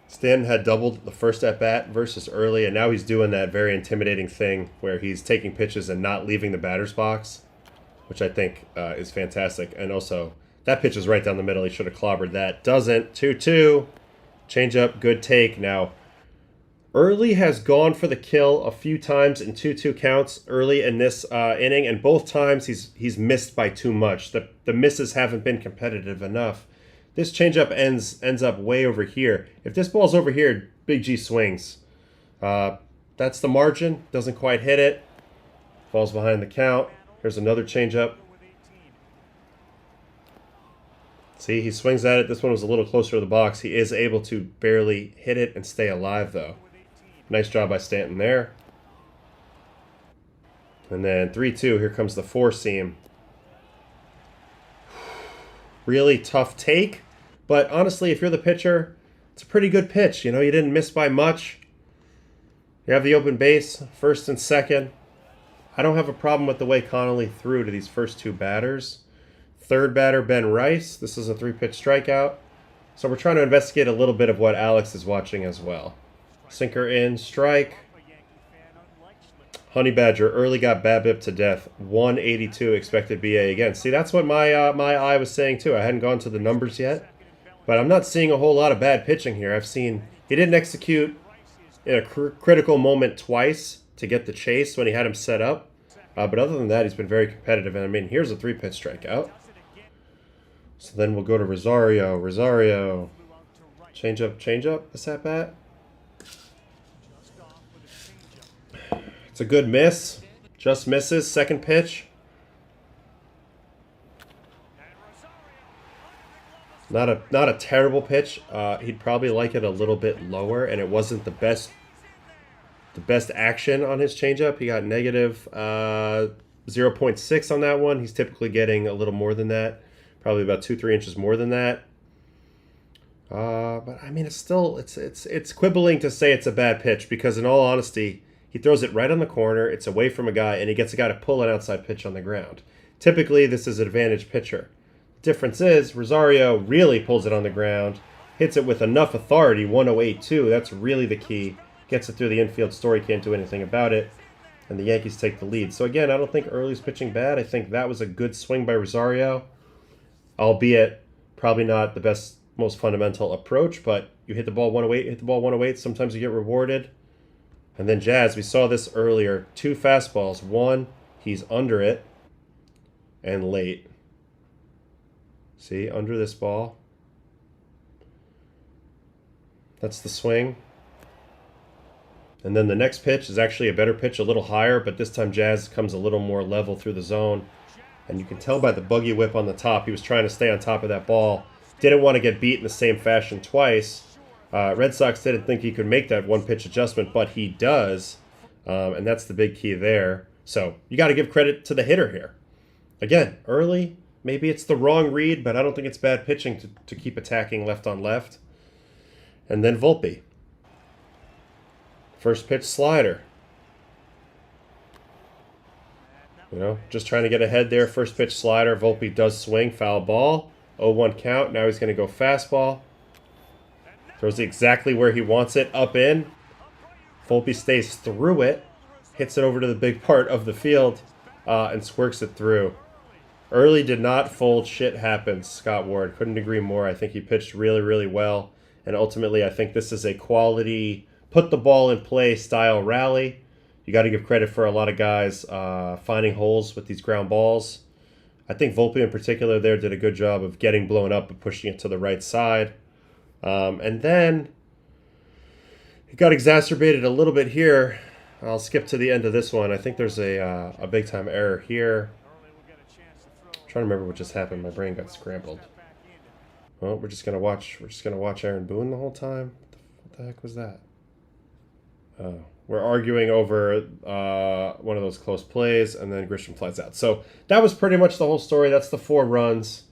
Speaker 1: Stanton had doubled the first at-bat versus early, and now he's doing that very intimidating thing where he's taking pitches and not leaving the batter's box, which I think is fantastic. And also, that pitch is right down the middle. He should have clobbered that. Doesn't. 2-2. Change up. Good take. Now, Early has gone for the kill a few times in 2-2 counts early in this inning, and both times he's missed by too much. The misses haven't been competitive enough. This changeup ends up way over here. If this ball's over here, Big G swings. That's the margin. Doesn't quite hit it. Falls behind the count. Here's another changeup. See, he swings at it. This one was a little closer to the box. He is able to barely hit it and stay alive, though. Nice job by Stanton there. And then 3-2. Here comes the four-seam. Really tough take. But honestly, if you're the pitcher, it's a pretty good pitch. You know, you didn't miss by much. You have the open base, first and second. I don't have a problem with the way Connolly threw to these first two batters. Third batter, Ben Rice. This is a 3-pitch strikeout. So we're trying to investigate a little bit of what Alex is watching as well. Sinker in, strike. Honey Badger early got BABIP to death. 182 expected BA again. See, that's what my eye was saying too. I hadn't gone to the numbers yet. But I'm not seeing a whole lot of bad pitching here. I've seen he didn't execute in a critical moment twice to get the chase when he had him set up. But other than that, he's been very competitive. And I mean, here's a 3-pitch strikeout. So then we'll go to Rosario. Rosario. Change up this at bat. It's a good miss. Just misses. Second pitch. Not a terrible pitch. He'd probably like it a little bit lower, and it wasn't the best action on his changeup. He got negative 0.6 on that one. He's typically getting a little more than that. Probably about 2-3 inches more than that. But I mean, it's still it's quibbling to say it's a bad pitch because, in all honesty, he throws it right on the corner. It's away from a guy, and he gets a guy to pull an outside pitch on the ground. Typically, this is an advantage pitcher. Difference is Rosario really pulls it on the ground, hits it with enough authority. 108.2. That's really the key. Gets it through the infield. Story can't do anything about it, and the Yankees take the lead. So again, I don't think Early's pitching bad. I think that was a good swing by Rosario, albeit probably not the best, most fundamental approach. But you hit the ball 108, hit the ball 108. Sometimes you get rewarded. And then Jazz, we saw this earlier. 2 fastballs. One, he's under it and late. See, under this ball. That's the swing. And then the next pitch is actually a better pitch, a little higher, but this time Jazz comes a little more level through the zone. And you can tell by the buggy whip on the top, he was trying to stay on top of that ball. Didn't want to get beat in the same fashion twice. Red Sox didn't think he could make that one-pitch adjustment, but he does. And that's the big key there. So you got to give credit to the hitter here. Again, early, maybe it's the wrong read, but I don't think it's bad pitching to keep attacking left on left. And then Volpe. First pitch slider. You know, just trying to get ahead there. First pitch slider. Volpe does swing. Foul ball. 0-1 count. Now he's going to go fastball. Throws it exactly where he wants it. Up in. Volpe stays through it. Hits it over to the big part of the field. And squirks it through. Early did not fold. Shit happens. Scott Ward. Couldn't agree more. I think he pitched really, really well. And ultimately, I think this is a quality put the ball in play style rally. You got to give credit for a lot of guys finding holes with these ground balls. I think Volpe in particular there did a good job of getting blown up and pushing it to the right side. And then it got exacerbated a little bit here. I'll skip to the end of this one. I think there's a big time error here. I'm trying to remember what just happened. My brain got scrambled. Well, we're just gonna watch Aaron Boone the whole time. What the heck was that? Oh, we're arguing over one of those close plays, and then Grisham flies out. So that was pretty much the whole story. That's the 4 runs.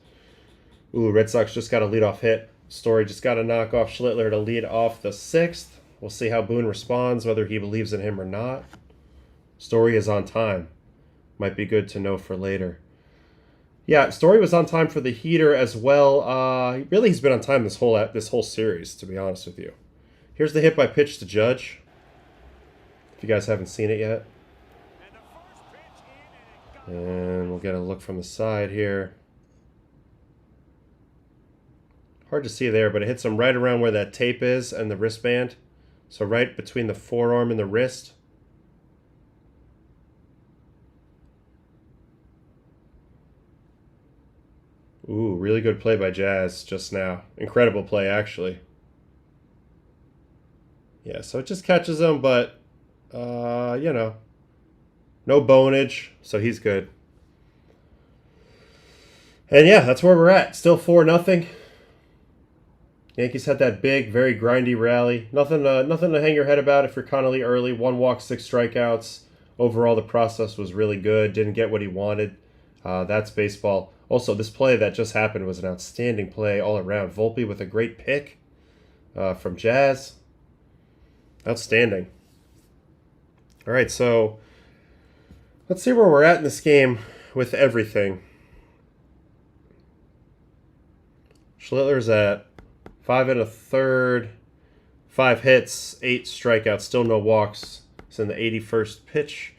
Speaker 1: Ooh, Red Sox just got a leadoff hit. Story just got to knock off Schlittler to lead off the 6th. We'll see how Boone responds, whether he believes in him or not. Story is on time. Might be good to know for later. Yeah, Story was on time for the heater as well. He's been on time this whole series, to be honest with you. Here's the hit by pitch to Judge. If you guys haven't seen it yet. And we'll get a look from the side here. Hard to see there, but it hits him right around where that tape is and the wristband. So right between the forearm and the wrist. Ooh, really good play by Jazz just now. Incredible play, actually. Yeah, so it just catches him, but, you know, no bonage, so he's good. And yeah, that's where we're at. Still 4-0. Yankees had that big, very grindy rally. Nothing to hang your head about if you're Connolly early. 1 walk, 6 strikeouts. Overall, the process was really good. Didn't get what he wanted. That's baseball. Also, this play that just happened was an outstanding play all around. Volpe with a great pick from Jazz. Outstanding. All right, so let's see where we're at in this game with everything. Schlittler's at 5 1/3, 5 hits, 8 strikeouts, still no walks. It's in the 81st pitch.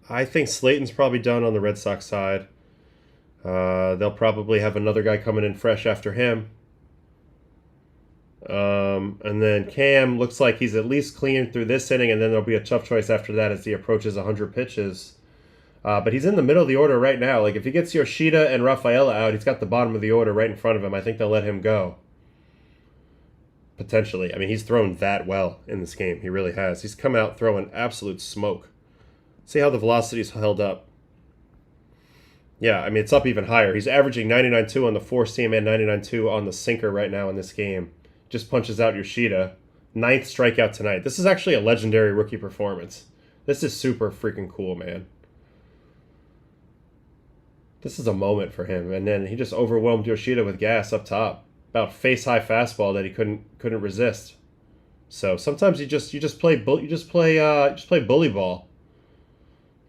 Speaker 1: I think Slayton's probably done on the Red Sox side. They'll probably have another guy coming in fresh after him. And then Cam looks like he's at least clean through this inning, and then there'll be a tough choice after that as he approaches 100 pitches. But he's in the middle of the order right now. Like, if he gets Yoshida and Rafaela out, he's got the bottom of the order right in front of him. I think they'll let him go. Potentially. I mean, he's thrown that well in this game. He really has. He's come out throwing absolute smoke. See how the velocity's held up. Yeah, I mean, it's up even higher. He's averaging 99.2 on the 4-seam and 99.2 on the sinker right now in this game. Just punches out Yoshida. 9th strikeout tonight. This is actually a legendary rookie performance. This is super freaking cool, man. This is a moment for him. And then he just overwhelmed Yoshida with gas up top. About face-high fastball that he couldn't resist. So sometimes you just play bully ball.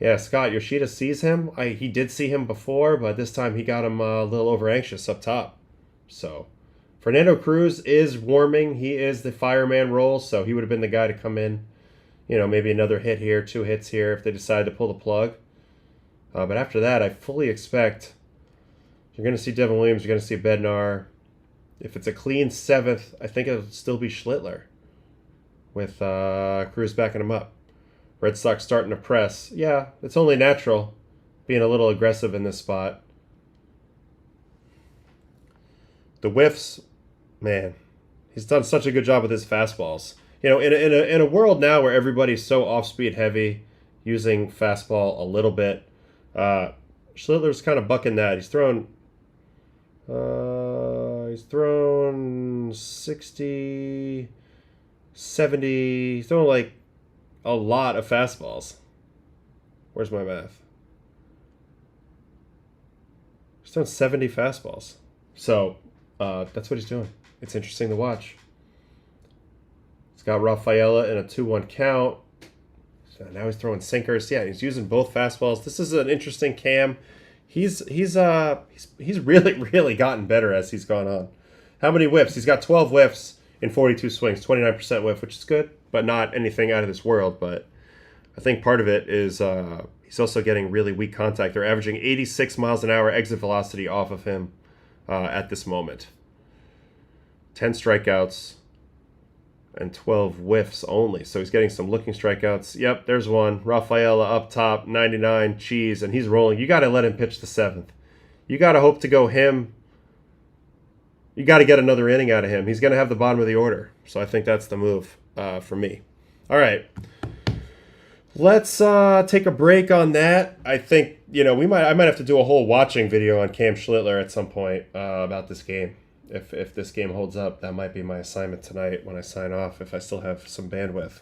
Speaker 1: Yeah, Scott, Yoshida sees him. He did see him before, but this time he got him a little over anxious up top. So Fernando Cruz is warming. He is the fireman role, so he would have been the guy to come in. You know, maybe another hit here, 2 hits here if they decide to pull the plug. But after that, I fully expect you're going to see Devin Williams, you're going to see Bednar. If it's a clean 7th, I think it'll still be Schlittler with Cruz backing him up. Red Sox starting to press. Yeah, it's only natural being a little aggressive in this spot. The whiffs, man, he's done such a good job with his fastballs. You know, in a world now where everybody's so off-speed heavy, using fastball a little bit, Schlittler's kind of bucking that. He's thrown 60, 70, he's thrown like a lot of fastballs. Where's my math? He's thrown 70 fastballs. So, that's what he's doing. It's interesting to watch. He's got Rafaela in a 2-1 count. So now he's throwing sinkers. Yeah, he's using both fastballs. This is an interesting Cam. He's really, really gotten better as he's gone on. How many whiffs? He's got 12 whiffs in 42 swings, 29% whiff, which is good, but not anything out of this world. But I think part of it is he's also getting really weak contact. They're averaging 86 miles an hour exit velocity off of him at this moment. 10 strikeouts. and 12 whiffs only. So he's getting some looking strikeouts. Yep, there's one. Rafaela up top, 99, Cheese, and he's rolling. You got to let him pitch the 7th. You got to hope to go him. You got to get another inning out of him. He's going to have the bottom of the order. So I think that's the move for me. All right. Let's take a break on that. I think, I might have to do a whole watching video on Cam Schlittler at some point about this game. If this game holds up, that might be my assignment tonight when I sign off, if I still have some bandwidth.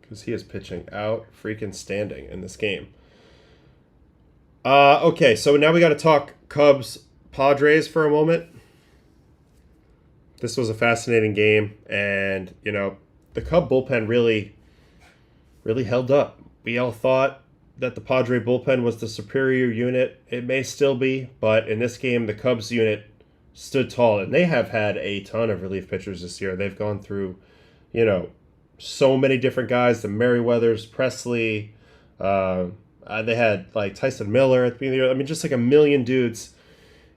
Speaker 1: Because he is pitching out freaking standing in this game. Okay, so now we got to talk Cubs-Padres for a moment. This was a fascinating game, and, the Cub bullpen really held up. We all thought that the Padre bullpen was the superior unit. It may still be, but in this game, the Cubs unit stood tall, and they have had a ton of relief pitchers this year. They've gone through, so many different guys, the Merriweathers, Presley, they had like Tyson Miller at the beginning of the year. I mean, just like a million dudes.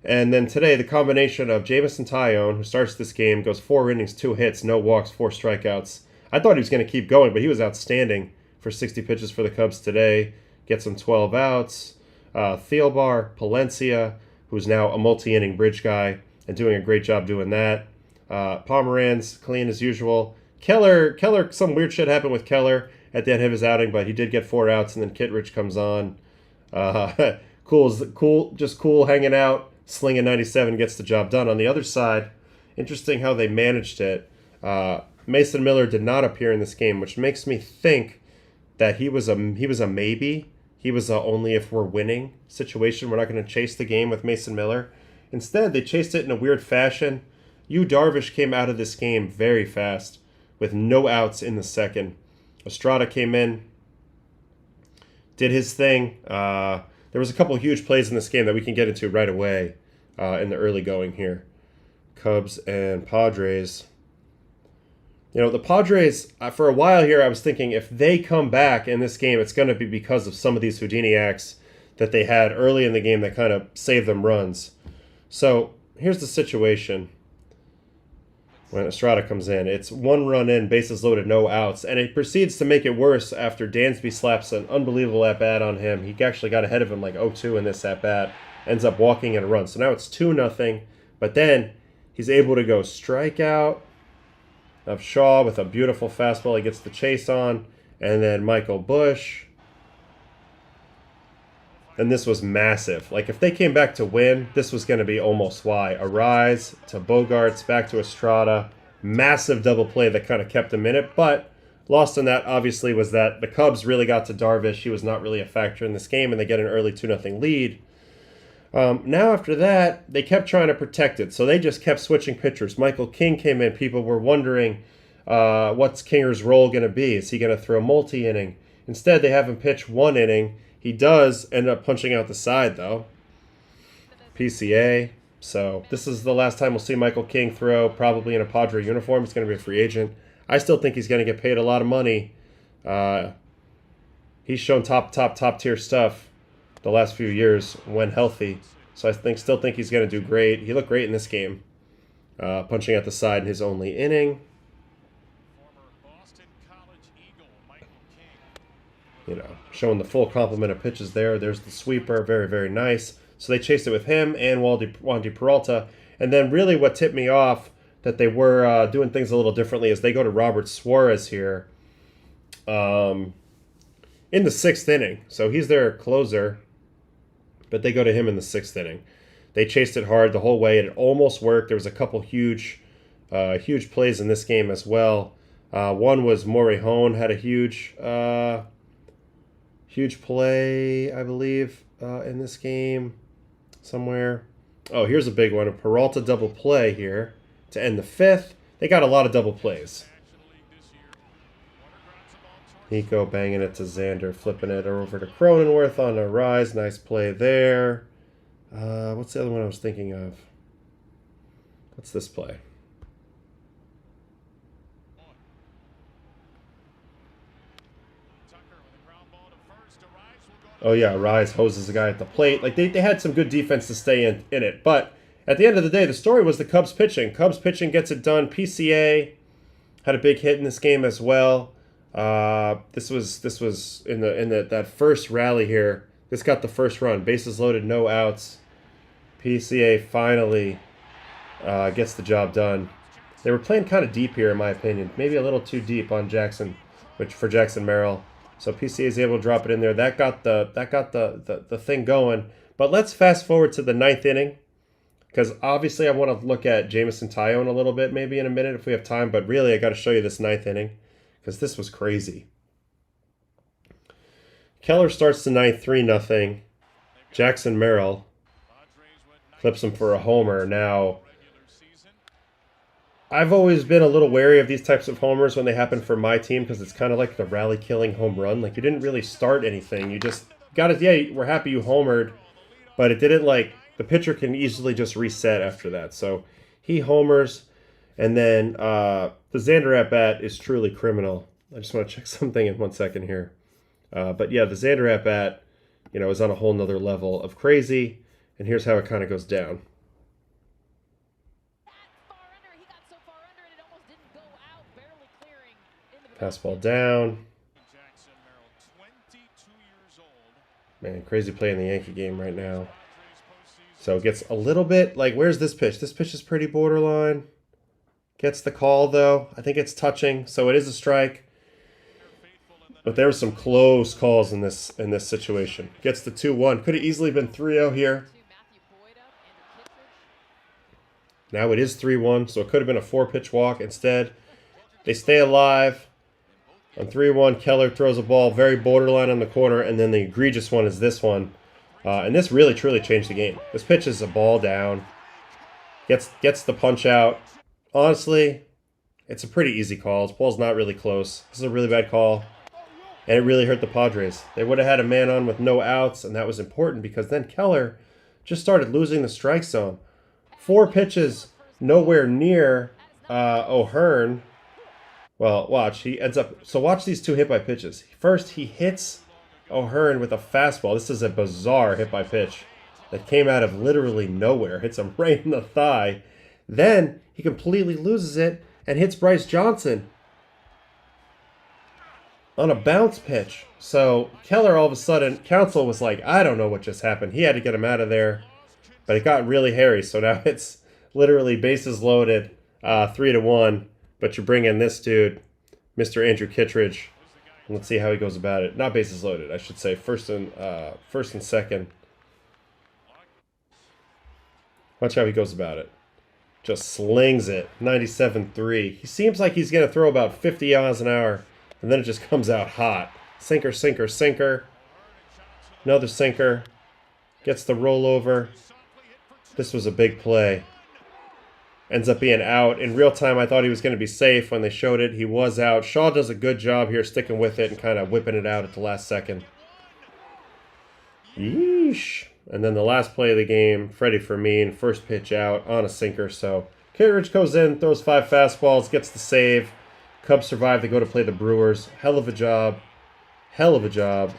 Speaker 1: And then today, the combination of Jamison Tyone, who starts this game, goes 4 innings, 2 hits, no walks, 4 strikeouts. I thought he was going to keep going, but he was outstanding for 60 pitches for the Cubs today. Gets some 12 outs. Thielbar, Palencia, who's now a multi-inning bridge guy and doing a great job doing that. Pomeranz, clean as usual. Keller, some weird shit happened with Keller at the end of his outing, but he did get 4 outs, and then Kittredge comes on. Cool, hanging out. Slinging 97 gets the job done. On the other side, interesting how they managed it. Mason Miller did not appear in this game, which makes me think that he was a maybe. He was a only if we're winning situation. We're not going to chase the game with Mason Miller. Instead, they chased it in a weird fashion. Yu Darvish came out of this game very fast with no outs in the second. Estrada came in, did his thing. There was a couple huge plays in this game that we can get into right away in the early going here. Cubs and Padres. The Padres, for a while here, I was thinking if they come back in this game, it's going to be because of some of these Houdini acts that they had early in the game that kind of saved them runs. So here's the situation when Estrada comes in. It's 1 run in, bases loaded, no outs, and it proceeds to make it worse after Dansby slaps an unbelievable at-bat on him. He actually got ahead of him like 0-2 in this at-bat, ends up walking in a run. So now it's 2-0, but then he's able to go strikeout of Shaw with a beautiful fastball. He gets the chase on, and then Michael Busch. And this was massive. Like, if they came back to win, this was going to be almost why. A rise to Bogarts, back to Estrada. Massive double play that kind of kept him in it. But lost in that, obviously, was that the Cubs really got to Darvish. He was not really a factor in this game, and they get an early 2-0 lead. Now, after that, they kept trying to protect it. So they just kept switching pitchers. Michael King came in. People were wondering, what's Kinger's role going to be? Is he going to throw multi-inning? Instead, they have him pitch 1 inning. He does end up punching out the side, though. PCA. So this is the last time we'll see Michael King throw, probably in a Padre uniform. He's going to be a free agent. I still think he's going to get paid a lot of money. He's shown top tier stuff the last few years when healthy. So I still think he's going to do great. He looked great in this game. Punching out the side in his only inning. Showing the full complement of pitches there. There's the sweeper. Very, very nice. So they chased it with him and Wandy Peralta. And then really what tipped me off that they were doing things a little differently is they go to Robert Suarez here in the 6th inning. So he's their closer, but they go to him in the 6th inning. They chased it hard the whole way. It almost worked. There was a couple huge plays in this game as well. One was Morihone had a huge play, I believe, in this game somewhere. Oh, here's a big one. A Peralta double play here to end the 5th. They got a lot of double plays. Nico banging it to Xander, flipping it over to Cronenworth on a rise. Nice play there. What's the other one I was thinking of? What's this play? Oh, yeah, Rise hoses the guy at the plate. Like, they had some good defense to stay in it. But at the end of the day, the story was the Cubs pitching. Cubs pitching gets it done. PCA, had a big hit in this game as well. This was in that first rally here. This got the first run. Bases loaded, no outs. PCA finally gets the job done. They were playing kind of deep here, in my opinion. Maybe a little too deep on Jackson, for Jackson Merrill. So PCA is able to drop it in there. That got the thing going. But let's fast forward to the 9th inning, because obviously I want to look at Jameson Taillon a little bit, maybe in a minute if we have time. But really, I got to show you this 9th inning, because this was crazy. Keller starts the 9th 3-0. Jackson Merrill clips him for a homer. Now, I've always been a little wary of these types of homers when they happen for my team, because it's kind of like the rally-killing home run. Like, you didn't really start anything. You just got it. Yeah, we're happy you homered, but it didn't, like, the pitcher can easily just reset after that. So he homers, and then the Xander at-bat is truly criminal. I just want to check something in 1 second here. But yeah, the Xander at-bat, is on a whole nother level of crazy, and here's how it kind of goes down. Fastball down. Man, crazy play in the Yankee game right now. So it gets a little bit, like, where's this pitch? This pitch is pretty borderline. Gets the call, though. I think it's touching, so it is a strike. But there were some close calls in this situation. Gets the 2-1. Could have easily been 3-0 here. Now it is 3-1, so it could have been a 4-pitch walk. Instead, they stay alive. On 3-1, Keller throws a ball very borderline on the corner, and then the egregious one is this one. And this really, truly changed the game. This pitch is a ball down. Gets the punch out. Honestly, it's a pretty easy call. This ball's not really close. This is a really bad call. And it really hurt the Padres. They would have had a man on with no outs, and that was important because then Keller just started losing the strike zone. 4 pitches, nowhere near O'Hearn. Well, watch. He ends up... So watch these 2 hit-by pitches. First, he hits O'Hearn with a fastball. This is a bizarre hit-by pitch that came out of literally nowhere. Hits him right in the thigh. Then, he completely loses it and hits Bryce Johnson on a bounce pitch. So, Keller, all of a sudden, Counsell was like, I don't know what just happened. He had to get him out of there. But it got really hairy. So now it's literally bases loaded, 3-1. But you bring in this dude, Mr. Andrew Kittredge. And let's see how he goes about it. Not bases loaded, I should say. First and second. Watch how he goes about it. Just slings it. 97-3. He seems like he's going to throw about 50 miles an hour. And then it just comes out hot. Sinker, sinker, sinker. Another sinker. Gets the rollover. This was a big play. Ends up being out. In real time, I thought he was going to be safe. When they showed it, he was out. Shaw does a good job here sticking with it and kind of whipping it out at the last second. Yeesh. And then the last play of the game, Freddie Fermin, first pitch out on a sinker. So Kittredge goes in, throws 5 fastballs, gets the save. Cubs survive. They go to play the Brewers. Hell of a job. Hell of a job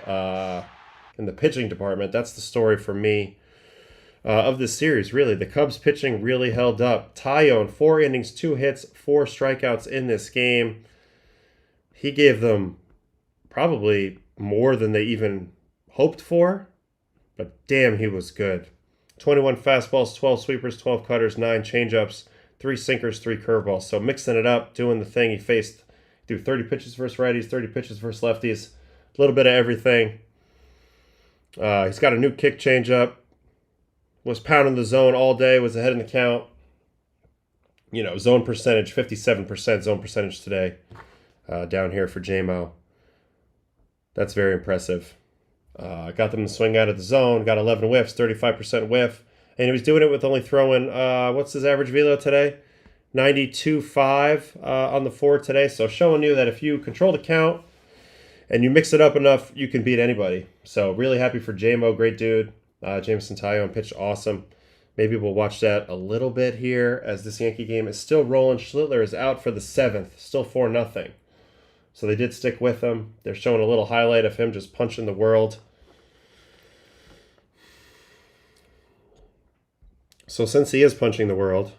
Speaker 1: in the pitching department. That's the story for me. Of this series, really. The Cubs pitching really held up. Taillon, 4 innings, 2 hits, 4 strikeouts in this game. He gave them probably more than they even hoped for, but damn, he was good. 21 fastballs, 12 sweepers, 12 cutters, 9 changeups, 3 sinkers, 3 curveballs. So mixing it up, doing the thing. He threw 30 pitches versus righties, 30 pitches versus lefties, a little bit of everything. He's got a new kick changeup. Was pounding the zone all day, was ahead in the count. Zone percentage, 57% zone percentage today down here for JMO. That's very impressive. Got them to swing out of the zone, got 11 whiffs, 35% whiff. And he was doing it with only throwing, what's his average velo today? 92.5 on the 4 today. So showing you that if you control the count and you mix it up enough, you can beat anybody. So really happy for JMO, great dude. Jameson Taillon pitched awesome. Maybe we'll watch that a little bit here as this Yankee game is still rolling. Schlittler is out for the 7th, still 4-0. So they did stick with him. They're showing a little highlight of him just punching the world. So since he is punching the world,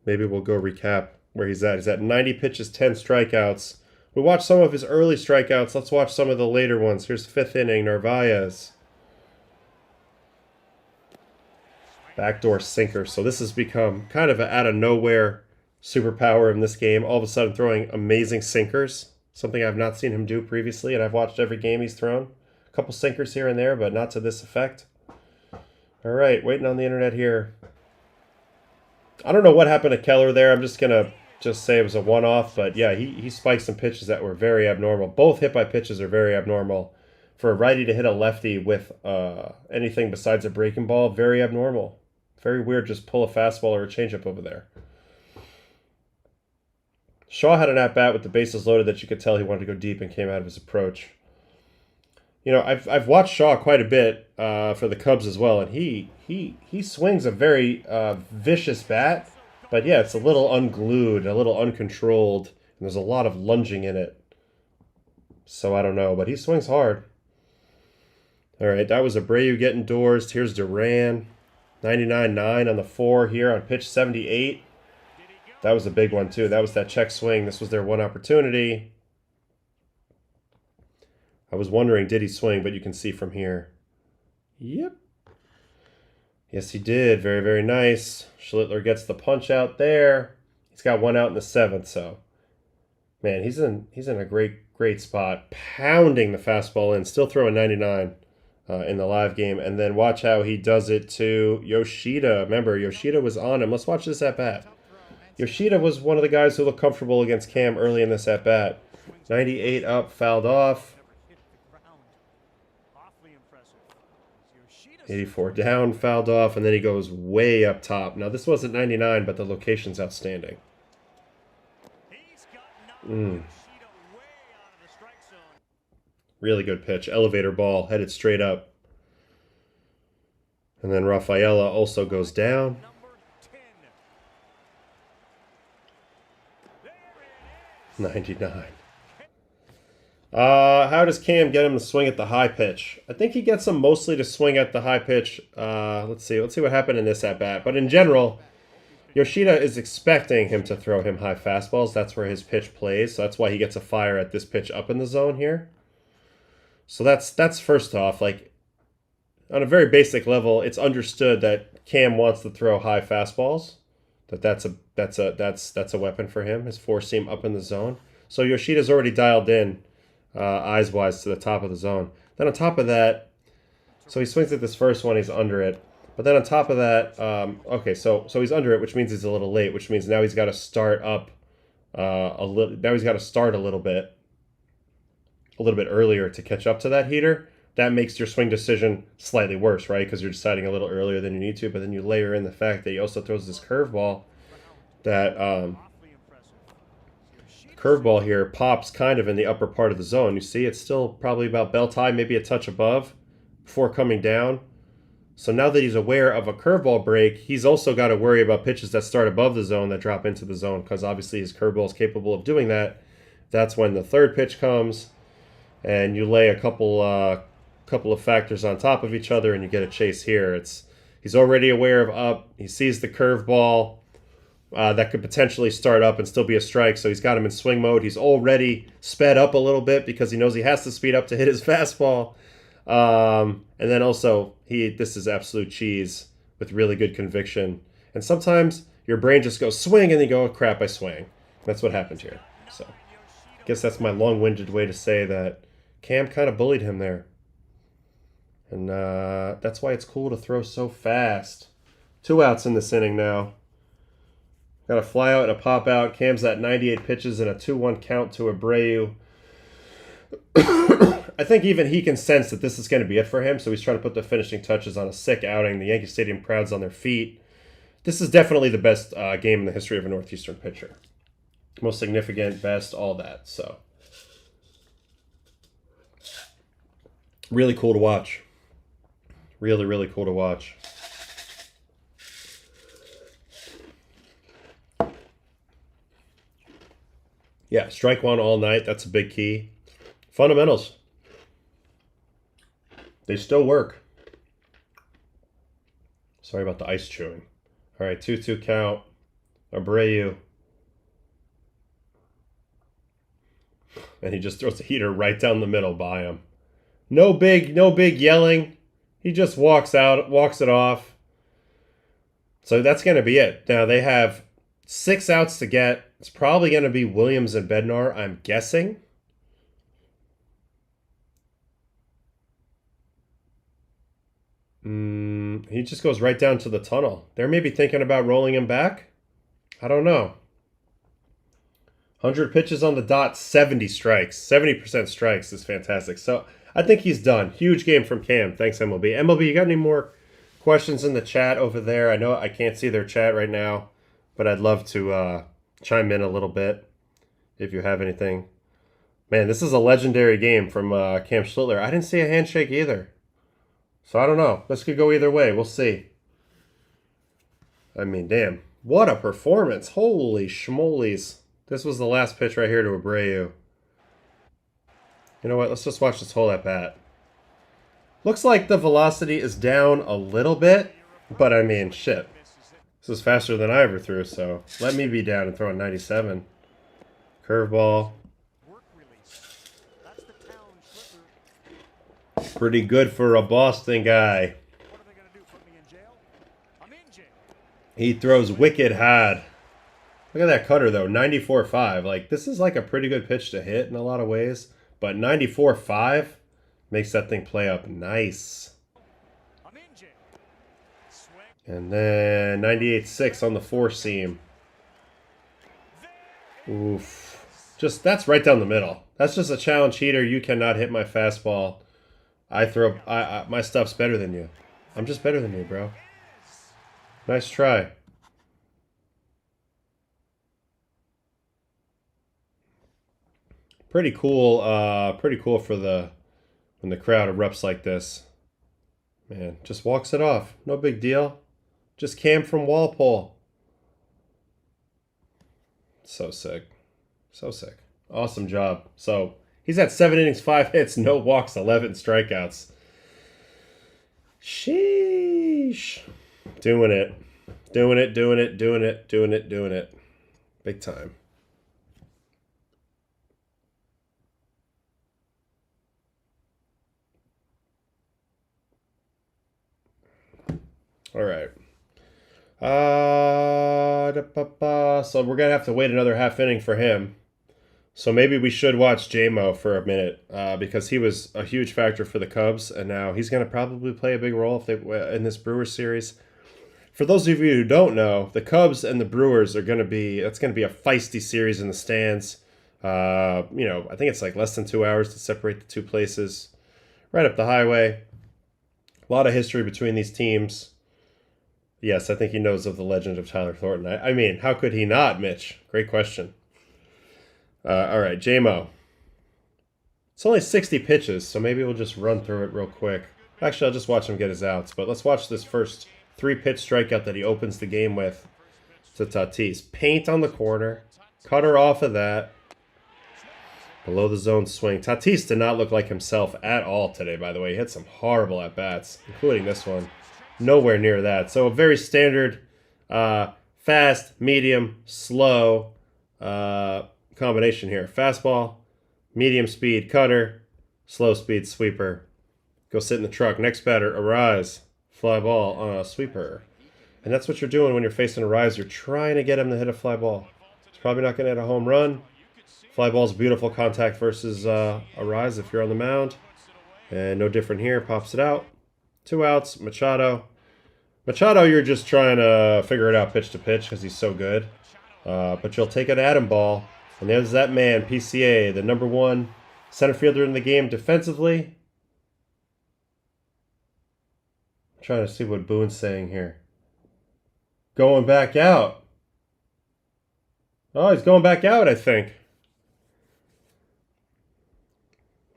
Speaker 1: maybe we'll go recap where he's at. He's at 90 pitches, 10 strikeouts. We watched some of his early strikeouts. Let's watch some of the later ones. Here's fifth inning, Narvaez. Backdoor sinker. So this has become kind of an out-of-nowhere superpower in this game. All of a sudden throwing amazing sinkers. Something I've not seen him do previously, and I've watched every game he's thrown. A couple sinkers here and there, but not to this effect. All right, waiting on the internet here. I don't know what happened to Keller there. I'm just going to say it was a one-off, but yeah, he spiked some pitches that were very abnormal. Both hit-by pitches are very abnormal. For a righty to hit a lefty with anything besides a breaking ball, very abnormal. Very weird, just pull a fastball or a changeup over there. Shaw had an at-bat with the bases loaded that you could tell he wanted to go deep and came out of his approach. You know, I've watched Shaw quite a bit for the Cubs as well, and he swings a very vicious bat, but yeah, it's a little unglued, a little uncontrolled, and there's a lot of lunging in it. So I don't know, but he swings hard. All right, that was Abreu getting doorsed. Here's Duran, 99.9 on the 4 here on pitch 78. That was a big one too. That was that check swing. This was their one opportunity. I was wondering, did he swing? But you can see from here. Yep. Yes, he did. Very, very nice. Schlittler gets the punch out there. He's got one out in the 7th, so man, he's in a great spot. Pounding the fastball in, still throwing 99 in the live game. And then watch how he does it to Yoshida. Remember, Yoshida was on him. Let's watch this at bat. Yoshida was one of the guys who looked comfortable against Cam early in this at bat. 98 up, fouled off. 84 down, fouled off, and then he goes way up top. Now, this wasn't 99, but the location's outstanding. Really good pitch. Elevator ball, headed straight up. And then Rafaela also goes down. 99. How does Cam get him to swing at the high pitch? I think he gets him mostly to swing at the high pitch. Let's see what happened in this at-bat. But in general, Yoshida is expecting him to throw him high fastballs. That's where his pitch plays. So that's why he gets a fire at this pitch up in the zone here. So that's first off, like on a very basic level, it's understood that Cam wants to throw high fastballs. That's a weapon for him. His four seam up in the zone. So Yoshida's already dialed in eyes wise to the top of the zone. Then on top of that, so he swings at this first one, he's under it. But then on top of that, okay, so he's under it, which means he's a little late, which means now he's got to start up a little. Now he's got to start a little bit earlier to catch up to that heater. That makes your swing decision slightly worse, right? Because you're deciding a little earlier than you need to, but then you layer in the fact that he also throws this curveball. That curveball here pops kind of in the upper part of the zone. You see, it's still probably about belt high, maybe a touch above before coming down. So now that he's aware of a curveball break, he's also got to worry about pitches that start above the zone that drop into the zone, because obviously his curveball is capable of doing that. That's when the third pitch comes, and you lay a couple of factors on top of each other, and you get a chase here. He's already aware of up. He sees the curveball that could potentially start up and still be a strike, so he's got him in swing mode. He's already sped up a little bit because he knows he has to speed up to hit his fastball. And then also, this is absolute cheese with really good conviction. And sometimes your brain just goes swing, and you go, oh, crap, I swang. That's what happened here. So I guess that's my long-winded way to say that Cam kind of bullied him there. And that's why it's cool to throw so fast. 2 outs in this inning now. Got a fly out and a pop out. Cam's at 98 pitches and a 2-1 count to Abreu. I think even he can sense that this is going to be it for him, so he's trying to put the finishing touches on a sick outing. The Yankee Stadium crowd's on their feet. This is definitely the best game in the history of a Northeastern pitcher. Most significant, best, all that. So really cool to watch. Really, really cool to watch. Yeah, strike one all night. That's a big key. Fundamentals. They still work. Sorry about the ice chewing. All right, 2-2 count. Abreu. And he just throws a heater right down the middle by him. No big yelling. He just walks it off. So that's going to be it. Now they have 6 outs to get. It's probably going to be Williams and Bednar, I'm guessing. He just goes right down to the tunnel. They're maybe thinking about rolling him back. I don't know. 100 pitches on the dot, 70 strikes. 70% strikes is fantastic. So I think he's done. Huge game from Cam. Thanks, MLB. MLB, you got any more questions in the chat over there? I know I can't see their chat right now, but I'd love to chime in a little bit if you have anything. Man, this is a legendary game from Cam Schlittler. I didn't see a handshake either. So I don't know. This could go either way. We'll see. I mean, damn. What a performance. Holy schmolies. This was the last pitch right here to Abreu. You know what? Let's just watch this whole at-bat. Looks like the velocity is down a little bit, but I mean, shit. This is faster than I ever threw, so let me be down and throw a 97. Curveball. Pretty good for a Boston guy. He throws wicked hard. Look at that cutter, though. 94.5. Like, this is like a pretty good pitch to hit in a lot of ways. But 94.5 makes that thing play up nice. And then 98.6 on the 4-seam. Oof. Just, that's right down the middle. That's just a challenge heater. You cannot hit my fastball. My stuff's better than you. I'm just better than you, bro. Nice try. Pretty cool for when the crowd erupts like this. Man, just walks it off. No big deal. Just Cam from Walpole. So sick. So sick. Awesome job. So he's at 7 innings, 5 hits, no walks, 11 strikeouts. Sheesh. Doing it. Doing it. Big time. All right. So we're going to have to wait another half inning for him. So maybe we should watch J-Mo for a minute because he was a huge factor for the Cubs, and now he's going to probably play a big role in this Brewers series. For those of you who don't know, the Cubs and the Brewers that's going to be a feisty series in the stands. I think it's like less than 2 hours to separate the two places. Right up the highway. A lot of history between these teams. Yes, I think he knows of the legend of Tyler Thornton. I mean, how could he not, Mitch? Great question. All right, J-Mo. It's only 60 pitches, so maybe we'll just run through it real quick. Actually, I'll just watch him get his outs, but let's watch this first 3-pitch strikeout that he opens the game with to Tatis. Paint on the corner, cutter off of that, below the zone swing. Tatis did not look like himself at all today, by the way. He had some horrible at-bats, including this one. Nowhere near that. So a very standard fast, medium, slow combination here. Fastball, medium speed cutter, slow speed sweeper. Go sit in the truck. Next batter, Arise. Fly ball on a sweeper. And that's what you're doing when you're facing Arise. You're trying to get him to hit a fly ball. He's probably not going to hit a home run. Fly ball's beautiful contact versus Arise if you're on the mound. And no different here. Pops it out. 2 outs. Machado, you're just trying to figure it out pitch to pitch because he's so good. But you'll take an Adam ball. And there's that man, PCA, the #1 center fielder in the game defensively. I'm trying to see what Boone's saying here. Going back out. Oh, he's going back out, I think.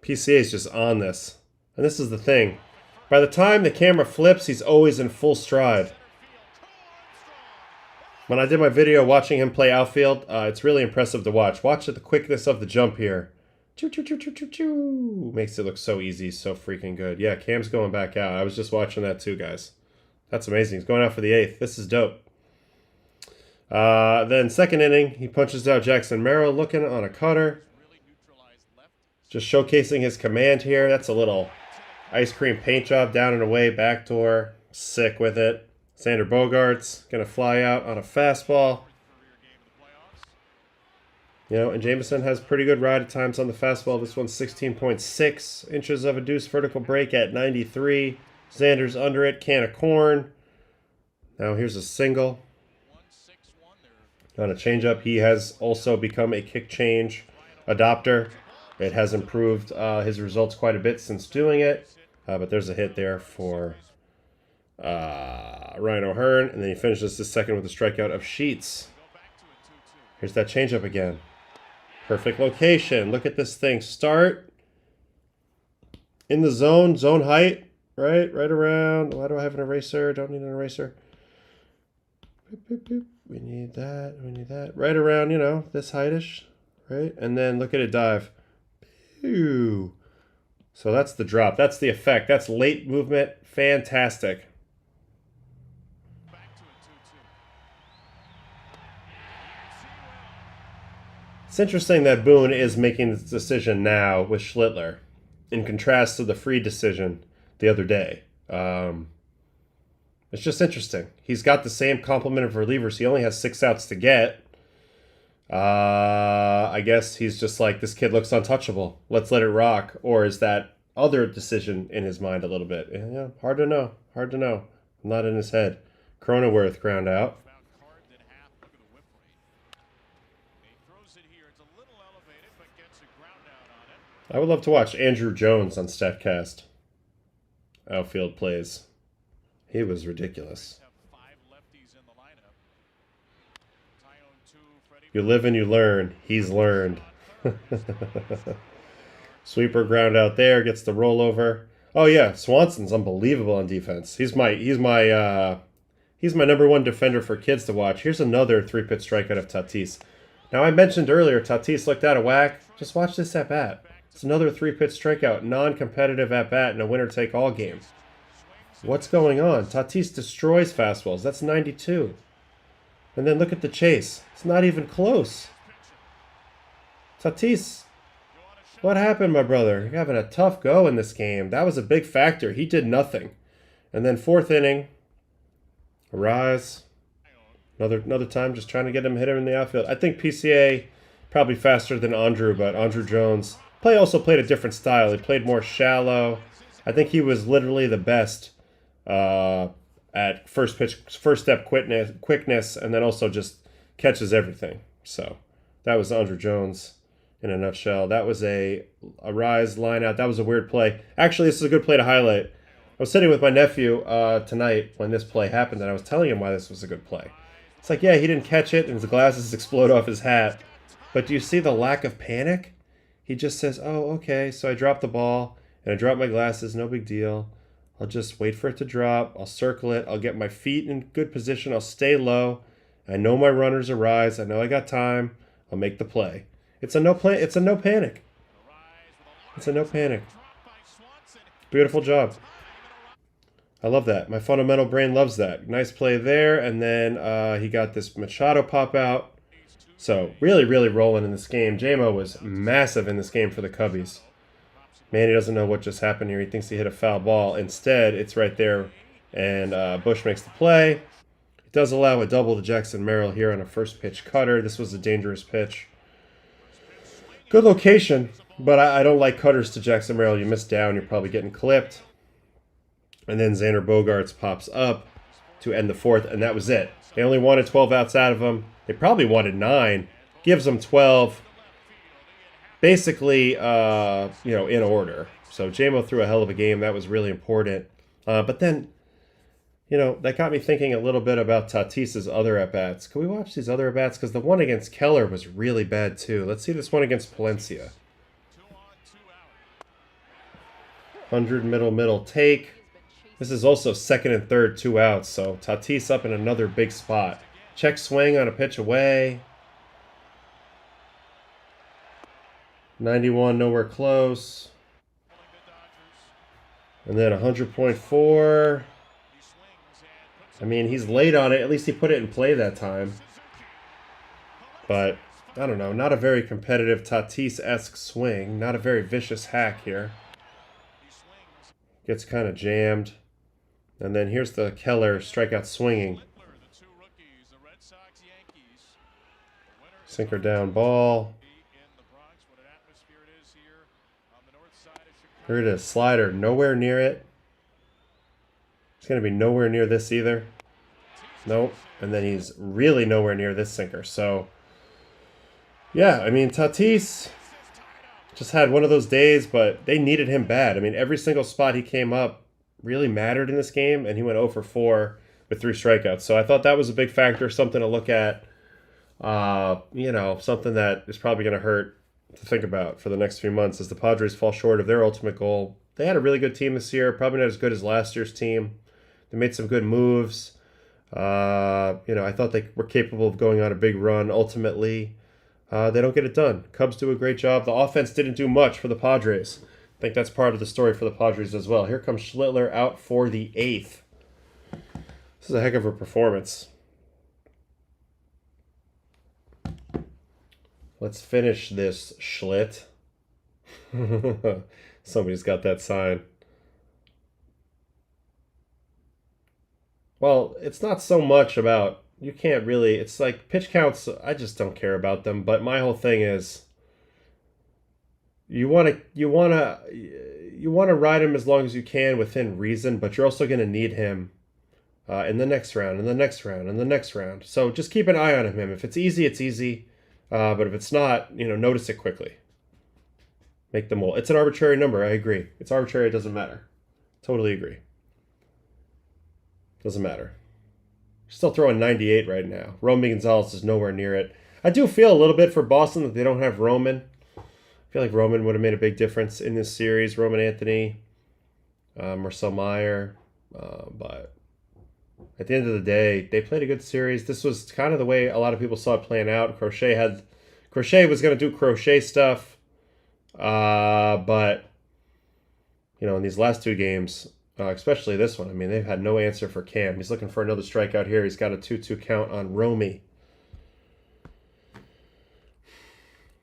Speaker 1: PCA is just on this. And this is the thing. By the time the camera flips, he's always in full stride. When I did my video watching him play outfield, it's really impressive to watch. Watch the quickness of the jump here. Choo, choo, choo, choo, choo, choo. Makes it look so easy, so freaking good. Yeah, Cam's going back out. I was just watching that too, guys. That's amazing. He's going out for the 8th. This is dope. Then second inning, he punches out Jackson Merrill looking on a cutter. Just showcasing his command here. That's a little ice cream paint job down and away, backdoor. Sick with it. Xander Bogaerts going to fly out on a fastball. You know, and Jameson has pretty good ride at times on the fastball. This one's 16.6 inches of a deuce vertical break at 93. Xander's under it, can of corn. Now here's a single. On a changeup, he has also become a kick change adopter. It has improved his results quite a bit since doing it. But there's a hit there for Ryan O'Hearn. And then he finishes the second with a strikeout of Sheets. Here's that changeup again. Perfect location. Look at this thing. Start in the zone height. Right around. Why do I have an eraser? Don't need an eraser. Boop, boop, boop. We need that. Right around, you know, this heightish. Right? And then look at it dive. Pew. So that's the drop. That's the effect. That's late movement. Fantastic. It's interesting that Boone is making this decision now with Schlittler, in contrast to the Fried decision the other day. It's just interesting. He's got the same complement of relievers. He only has 6 outs to get. I guess he's just like, this kid looks untouchable. Let's let it rock. Or is that other decision in his mind a little bit? Yeah, hard to know. I'm not in his head. Cronenworth ground out. I would love to watch Andrew Jones on StatCast. Outfield plays. He was ridiculous. You live and you learn. He's learned. Sweeper ground out there, gets the rollover. Oh yeah, Swanson's unbelievable on defense. He's my number one defender for kids to watch. Here's another 3-pitch strikeout of Tatis. Now I mentioned earlier Tatis looked out of whack. Just watch this at bat. It's another 3-pitch strikeout, non-competitive at bat in a winner-take-all game. What's going on? Tatis destroys fastballs. That's 92. And then look at the chase. It's not even close. Tatis, what happened, my brother? You're having a tough go in this game. That was a big factor. He did nothing. And then 4th inning, Arise. Another time just trying to get him, hit him in the outfield. I think PCA probably faster than Andrew, but Andrew Jones also played a different style. He played more shallow. I think he was literally the best at first step quickness, and then also just catches everything. So that was Andrew Jones in a nutshell. That was a Rise line out. That was a weird play. Actually, this is a good play to highlight. I was sitting with my nephew tonight when this play happened, and I was telling him why this was a good play. It's like, yeah, he didn't catch it, and his glasses explode off his hat. But do you see the lack of panic? He just says, oh, okay, so I dropped the ball, and I dropped my glasses, no big deal. I'll just wait for it to drop. I'll circle it. I'll get my feet in good position. I'll stay low. I know my runners are Rise. I know I got time. I'll make the play. It's a no panic. It's a no panic. Beautiful job. I love that. My fundamental brain loves that. Nice play there. And then he got this Machado pop out. So really, really rolling in this game. J-Mo was massive in this game for the Cubbies. Man, he doesn't know what just happened here. He thinks he hit a foul ball. Instead, it's right there. And Bush makes the play. It does allow a double to Jackson Merrill here on a first pitch cutter. This was a dangerous pitch. Good location, but I don't like cutters to Jackson Merrill. You miss down, you're probably getting clipped. And then Xander Bogaerts pops up to end the 4th, and that was it. They only wanted 12 outs out of him. They probably wanted 9. Gives them 12. Basically, in order. So J-Mo threw a hell of a game. That was really important. But then, that got me thinking a little bit about Tatis's other at-bats. Can we watch these other at-bats? Because the one against Keller was really bad, too. Let's see this one against Palencia. 100 middle take. This is also 2nd and 3rd, 2 outs. So Tatis up in another big spot. Check swing on a pitch away. 91, nowhere close. And then 100.4. I mean, he's late on it. At least he put it in play that time. But I don't know, not a very competitive Tatis-esque swing. Not a very vicious hack here. Gets kind of jammed. And then here's the Keller strikeout swinging. Sinker down ball. Here it is, slider, nowhere near it. It's going to be nowhere near this either. Nope. And then he's really nowhere near this sinker. So, yeah, I mean, Tatis just had one of those days, but they needed him bad. I mean, every single spot he came up really mattered in this game, and he went 0 for 4 with 3 strikeouts. So I thought that was a big factor, something to look at. You know, something that is probably going to hurt to think about for the next few months as the Padres fall short of their ultimate goal. They had a really good team this year, probably not as good as last year's team. They made some good moves. You know, I thought they were capable of going on a big run. Ultimately, they don't get it done. Cubs do a great job. The offense didn't do much for the Padres. I think that's part of the story for the Padres as well. Here comes Schlittler out for the 8th. This is a heck of a performance. Let's finish this, Schlitt. Somebody's got that sign. Well, it's not so much about, you can't really, it's like pitch counts, I just don't care about them. But my whole thing is, you want to ride him as long as you can within reason, but you're also going to need him in the next round, and the next round, and the next round. So just keep an eye on him. If it's easy, it's easy. But if it's not, you know, notice it quickly. Make them all. It's an arbitrary number. I agree. It's arbitrary. It doesn't matter. Totally agree. Doesn't matter. Still throwing 98 right now. Roman Gonzalez is nowhere near it. I do feel a little bit for Boston that they don't have Roman. I feel like Roman would have made a big difference in this series. Roman Anthony, Marcel Meyer. But at the end of the day, they played a good series. This was kind of the way a lot of people saw it playing out. Crochet was going to do Crochet stuff. But, you know, in these last 2 games, especially this one, I mean, they've had no answer for Cam. He's looking for another strikeout here. He's got a 2-2 count on Romy.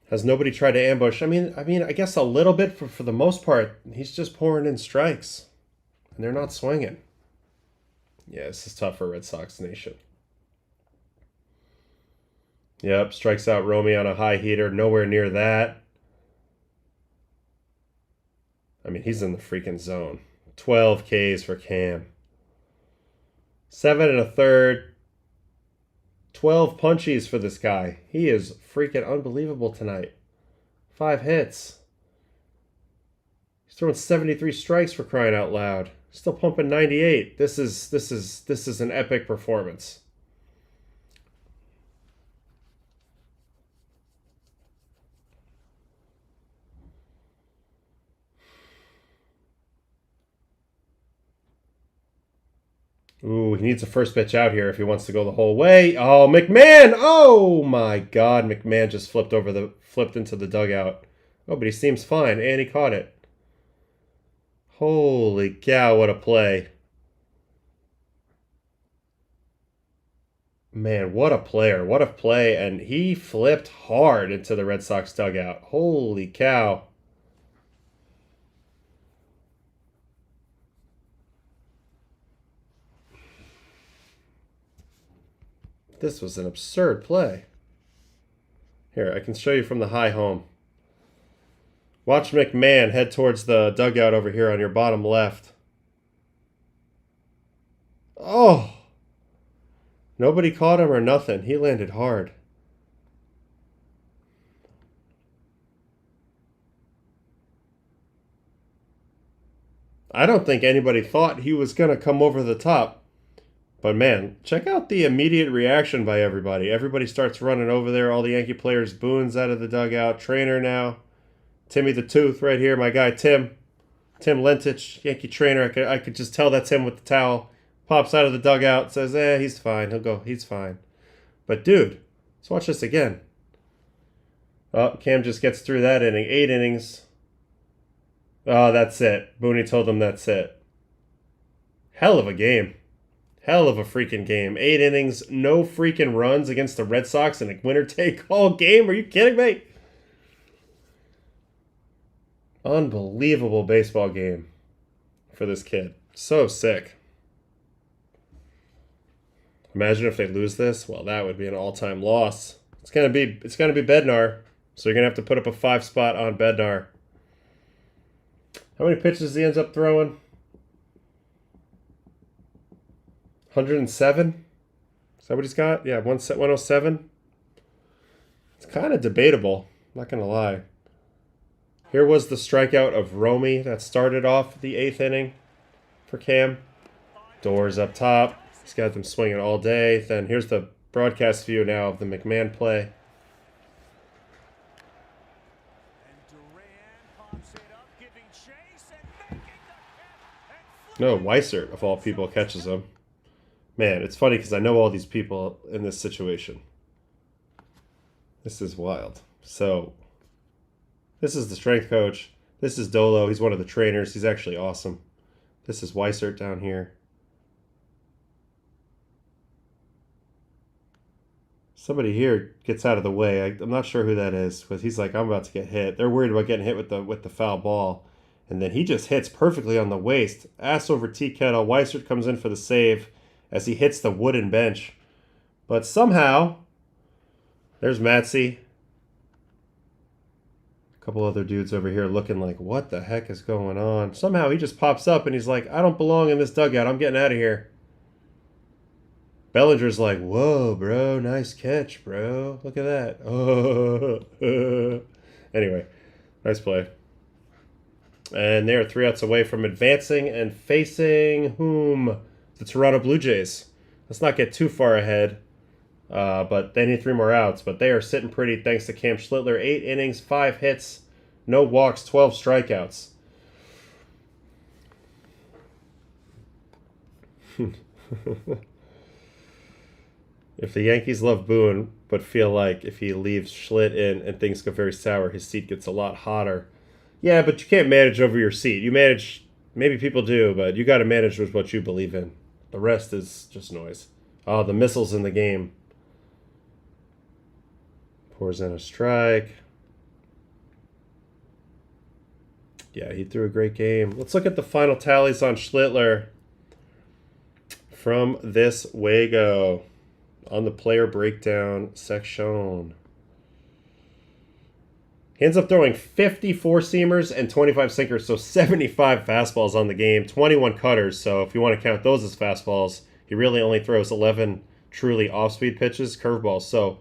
Speaker 1: Has nobody tried to ambush? I mean, I guess a little bit for the most part. He's just pouring in strikes, and they're not swinging. Yeah, this is tough for Red Sox Nation. Yep, strikes out Romy on a high heater. Nowhere near that. I mean, he's in the freaking zone. 12 Ks for Cam. 7 1/3. 12 punchies for this guy. He is freaking unbelievable tonight. 5 hits. He's throwing 73 strikes for crying out loud. Still pumping 98. This is an epic performance. Ooh, he needs a first pitch out here if he wants to go the whole way. Oh, McMahon! Oh my God, McMahon just flipped into the dugout. Oh, but he seems fine, and he caught it. Holy cow, what a play. Man, what a player. What a play. And he flipped hard into the Red Sox dugout. Holy cow. This was an absurd play. Here, I can show you from the high home. Watch McMahon head towards the dugout over here on your bottom left. Oh! Nobody caught him or nothing. He landed hard. I don't think anybody thought he was going to come over the top. But man, check out the immediate reaction by everybody. Everybody starts running over there. All the Yankee players, Boone's out of the dugout. Trainer now. Timmy the Tooth right here. My guy Tim. Tim Lentich, Yankee trainer. I could just tell that's him with the towel. Pops out of the dugout. Says, he's fine. He'll go. He's fine. But dude, let's watch this again. Oh, Cam just gets through that inning. 8 innings. Oh, that's it. Booney told him that's it. Hell of a game. Hell of a freaking game. 8 innings, no freaking runs against the Red Sox in a winner-take-all game. Are you kidding me? Unbelievable baseball game for this kid. So sick. Imagine if they lose this. Well, that would be an all-time loss. It's gonna be Bednar. So you're gonna have to put up a 5 spot on Bednar. How many pitches he ends up throwing? 107? Is that what he's got? Yeah, 107. It's kind of debatable. I'm not gonna lie. Here was the strikeout of Romy that started off the 8th inning for Cam. Doors up top. He's got them swinging all day. Then here's the broadcast view now of the McMahon play. No, Weissert, of all people, catches him. Man, it's funny because I know all these people in this situation. This is wild. So, this is the strength coach. This is Dolo. He's one of the trainers. He's actually awesome. This is Weissert down here. Somebody here gets out of the way. I'm not sure who that is, but he's like, I'm about to get hit. They're worried about getting hit with the foul ball. And then he just hits perfectly on the waist. Ass over tea kettle. Weissert comes in for the save as he hits the wooden bench. But somehow, there's Matsy. A couple other dudes over here looking like, what the heck is going on? Somehow he just pops up and he's like, I don't belong in this dugout. I'm getting out of here. Bellinger's like, whoa, bro. Nice catch, bro. Look at that. Oh. Anyway, nice play. And they are 3 outs away from advancing and facing whom? The Toronto Blue Jays. Let's not get too far ahead, but they need 3 more outs. But they are sitting pretty thanks to Cam Schlittler. 8 innings, 5 hits, no walks, 12 strikeouts. If the Yankees love Boone, but feel like if he leaves Schlitt in and things go very sour, his seat gets a lot hotter. Yeah, but you can't manage over your seat. You manage, maybe people do, but you got to manage with what you believe in. The rest is just noise. Oh, the missiles in the game. Pours in a strike. Yeah, he threw a great game. Let's look at the final tallies on Schlittler from this Wago on the player breakdown section. He ends up throwing 50 four-seamers and 25 sinkers, so 75 fastballs on the game, 21 cutters. So if you want to count those as fastballs, he really only throws 11 truly off-speed pitches, curveballs. So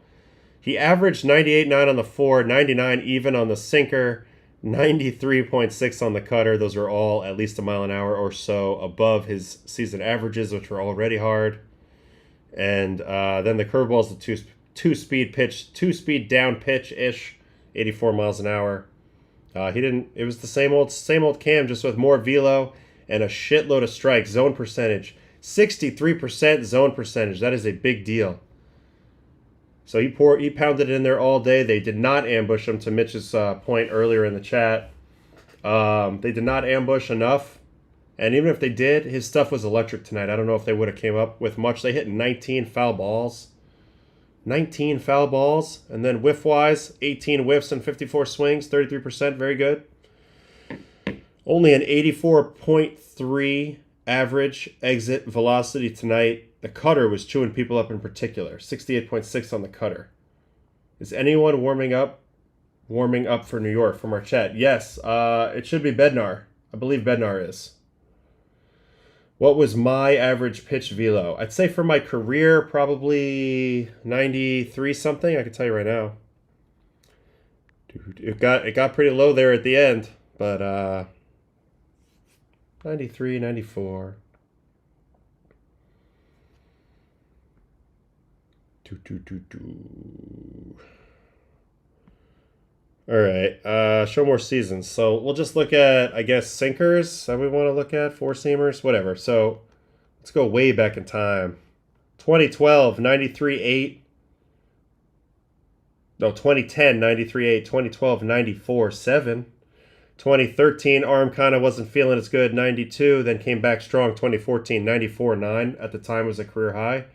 Speaker 1: he averaged 98.9 on the 4, 99 even on the sinker, 93.6 on the cutter. Those are all at least a mile an hour or so above his season averages, which were already hard. And then the curveball is the two-speed pitch, two-speed down pitch-ish. 84 miles an hour. It was the same old Cam, just with more velo and a shitload of strikes. Zone percentage, 63% zone percentage. That is a big deal. So he pounded it in there all day. They did not ambush him, to Mitch's point earlier in the chat. They did not ambush enough. And even if they did, his stuff was electric tonight. I don't know if they would have came up with much. They hit 19 foul balls. 19 foul balls, and then whiff-wise, 18 whiffs and 54 swings, 33%, very good. Only an 84.3 average exit velocity tonight. The cutter was chewing people up in particular, 68.6 on the cutter. Is anyone warming up for New York from our chat? Yes, it should be Bednar. I believe Bednar is. What was my average pitch velo? I'd say for my career, probably 93 something. I can tell you right now. Dude, it got pretty low there at the end, but 93, 94. All right, show more seasons. So we'll just look at, I guess, sinkers that we want to look at, four-seamers, whatever. So let's go way back in time. 2012, 93.8. No, 2010, 93.8. 2012, 94.7. 2013, arm kind of wasn't feeling as good. 92, then came back strong. 2014, 94.9 at the time was a career high.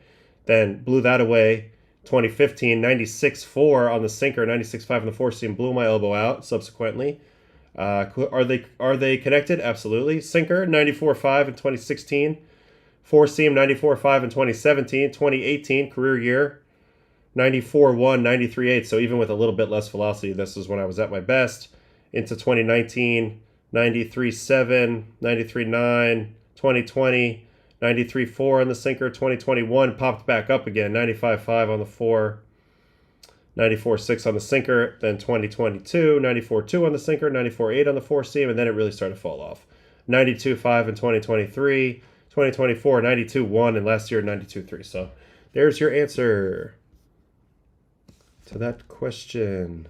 Speaker 1: Then blew that away. 2015, 96.4 on the sinker, 96.5 on the four seam. Blew my elbow out subsequently. Are they connected? Absolutely. Sinker, 94.5 in 2016. Four seam, 94.5 in 2017. 2018, career year, 94.1, 93.8. So even with a little bit less velocity, this is when I was at my best. Into 2019, 93.7, 93.9, 2020, 93.4 on the sinker. 2021 popped back up again, 95.5 on the four, 94.6 on the sinker. Then 2022, 94.2 on the sinker, 94.8 on the four seam, and then it really started to fall off. 92.5 in 2023, 2024, 92.1, and last year 92.3. So there's your answer to that question.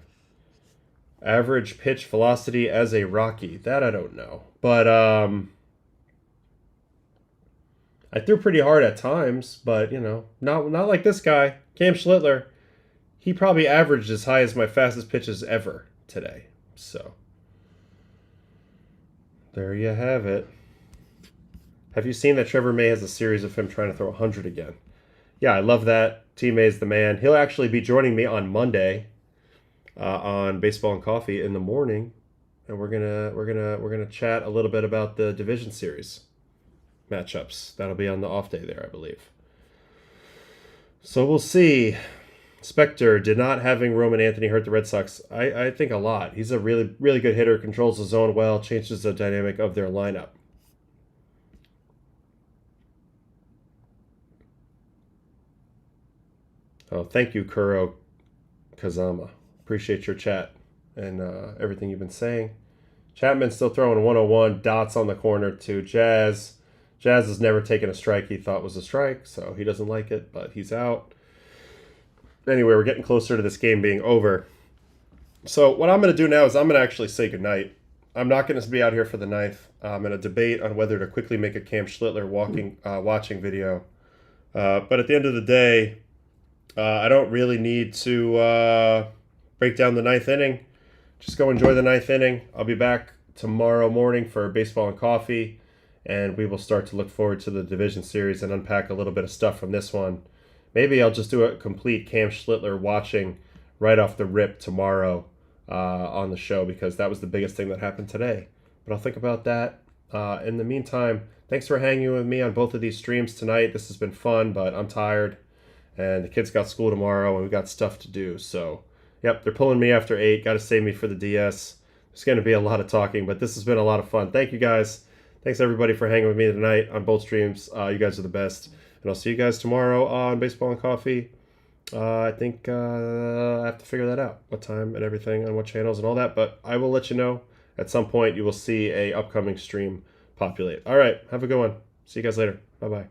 Speaker 1: Average pitch velocity as a Rocky. That I don't know. But I threw pretty hard at times, but you know, not like this guy, Cam Schlittler. He probably averaged as high as my fastest pitches ever today. So there you have it. Have you seen that Trevor May has a series of him trying to throw 100 again? Yeah, I love that. T May's the man. He'll actually be joining me on Monday. On Baseball and Coffee in the morning, and we're gonna chat a little bit about the division series matchups. That'll be on the off day there, I believe. So we'll see. Spectre, did not having Roman Anthony hurt the Red Sox? I think a lot. He's a really good hitter, controls the zone well, changes the dynamic of their lineup. Oh, thank you, Kuro Kazama. Appreciate your chat and everything you've been saying. Chapman's still throwing 101. Dots on the corner to Jazz. Jazz has never taken a strike he thought was a strike, so he doesn't like it, but he's out. Anyway, we're getting closer to this game being over. So what I'm going to do now is I'm going to actually say goodnight. I'm not going to be out here for the ninth. I'm going to debate on whether to quickly make a Cam Schlittler watching video. But at the end of the day, I don't really need to break down the ninth inning. Just go enjoy the ninth inning. I'll be back tomorrow morning for Baseball and Coffee, and we will start to look forward to the division series and unpack a little bit of stuff from this one. Maybe I'll just do a complete Cam Schlittler watching right off the rip tomorrow on the show, because that was the biggest thing that happened today. But I'll think about that. In the meantime, thanks for hanging with me on both of these streams tonight. This has been fun, but I'm tired, and the kids got school tomorrow, and we've got stuff to do. So, yep, they're pulling me after 8. Got to save me for the DS. There's going to be a lot of talking, but this has been a lot of fun. Thank you, guys. Thanks, everybody, for hanging with me tonight on both streams. You guys are the best. And I'll see you guys tomorrow on Baseball and Coffee. I think I have to figure that out, what time and everything, on what channels and all that. But I will let you know. At some point, you will see a upcoming stream populate. All right, have a good one. See you guys later. Bye-bye.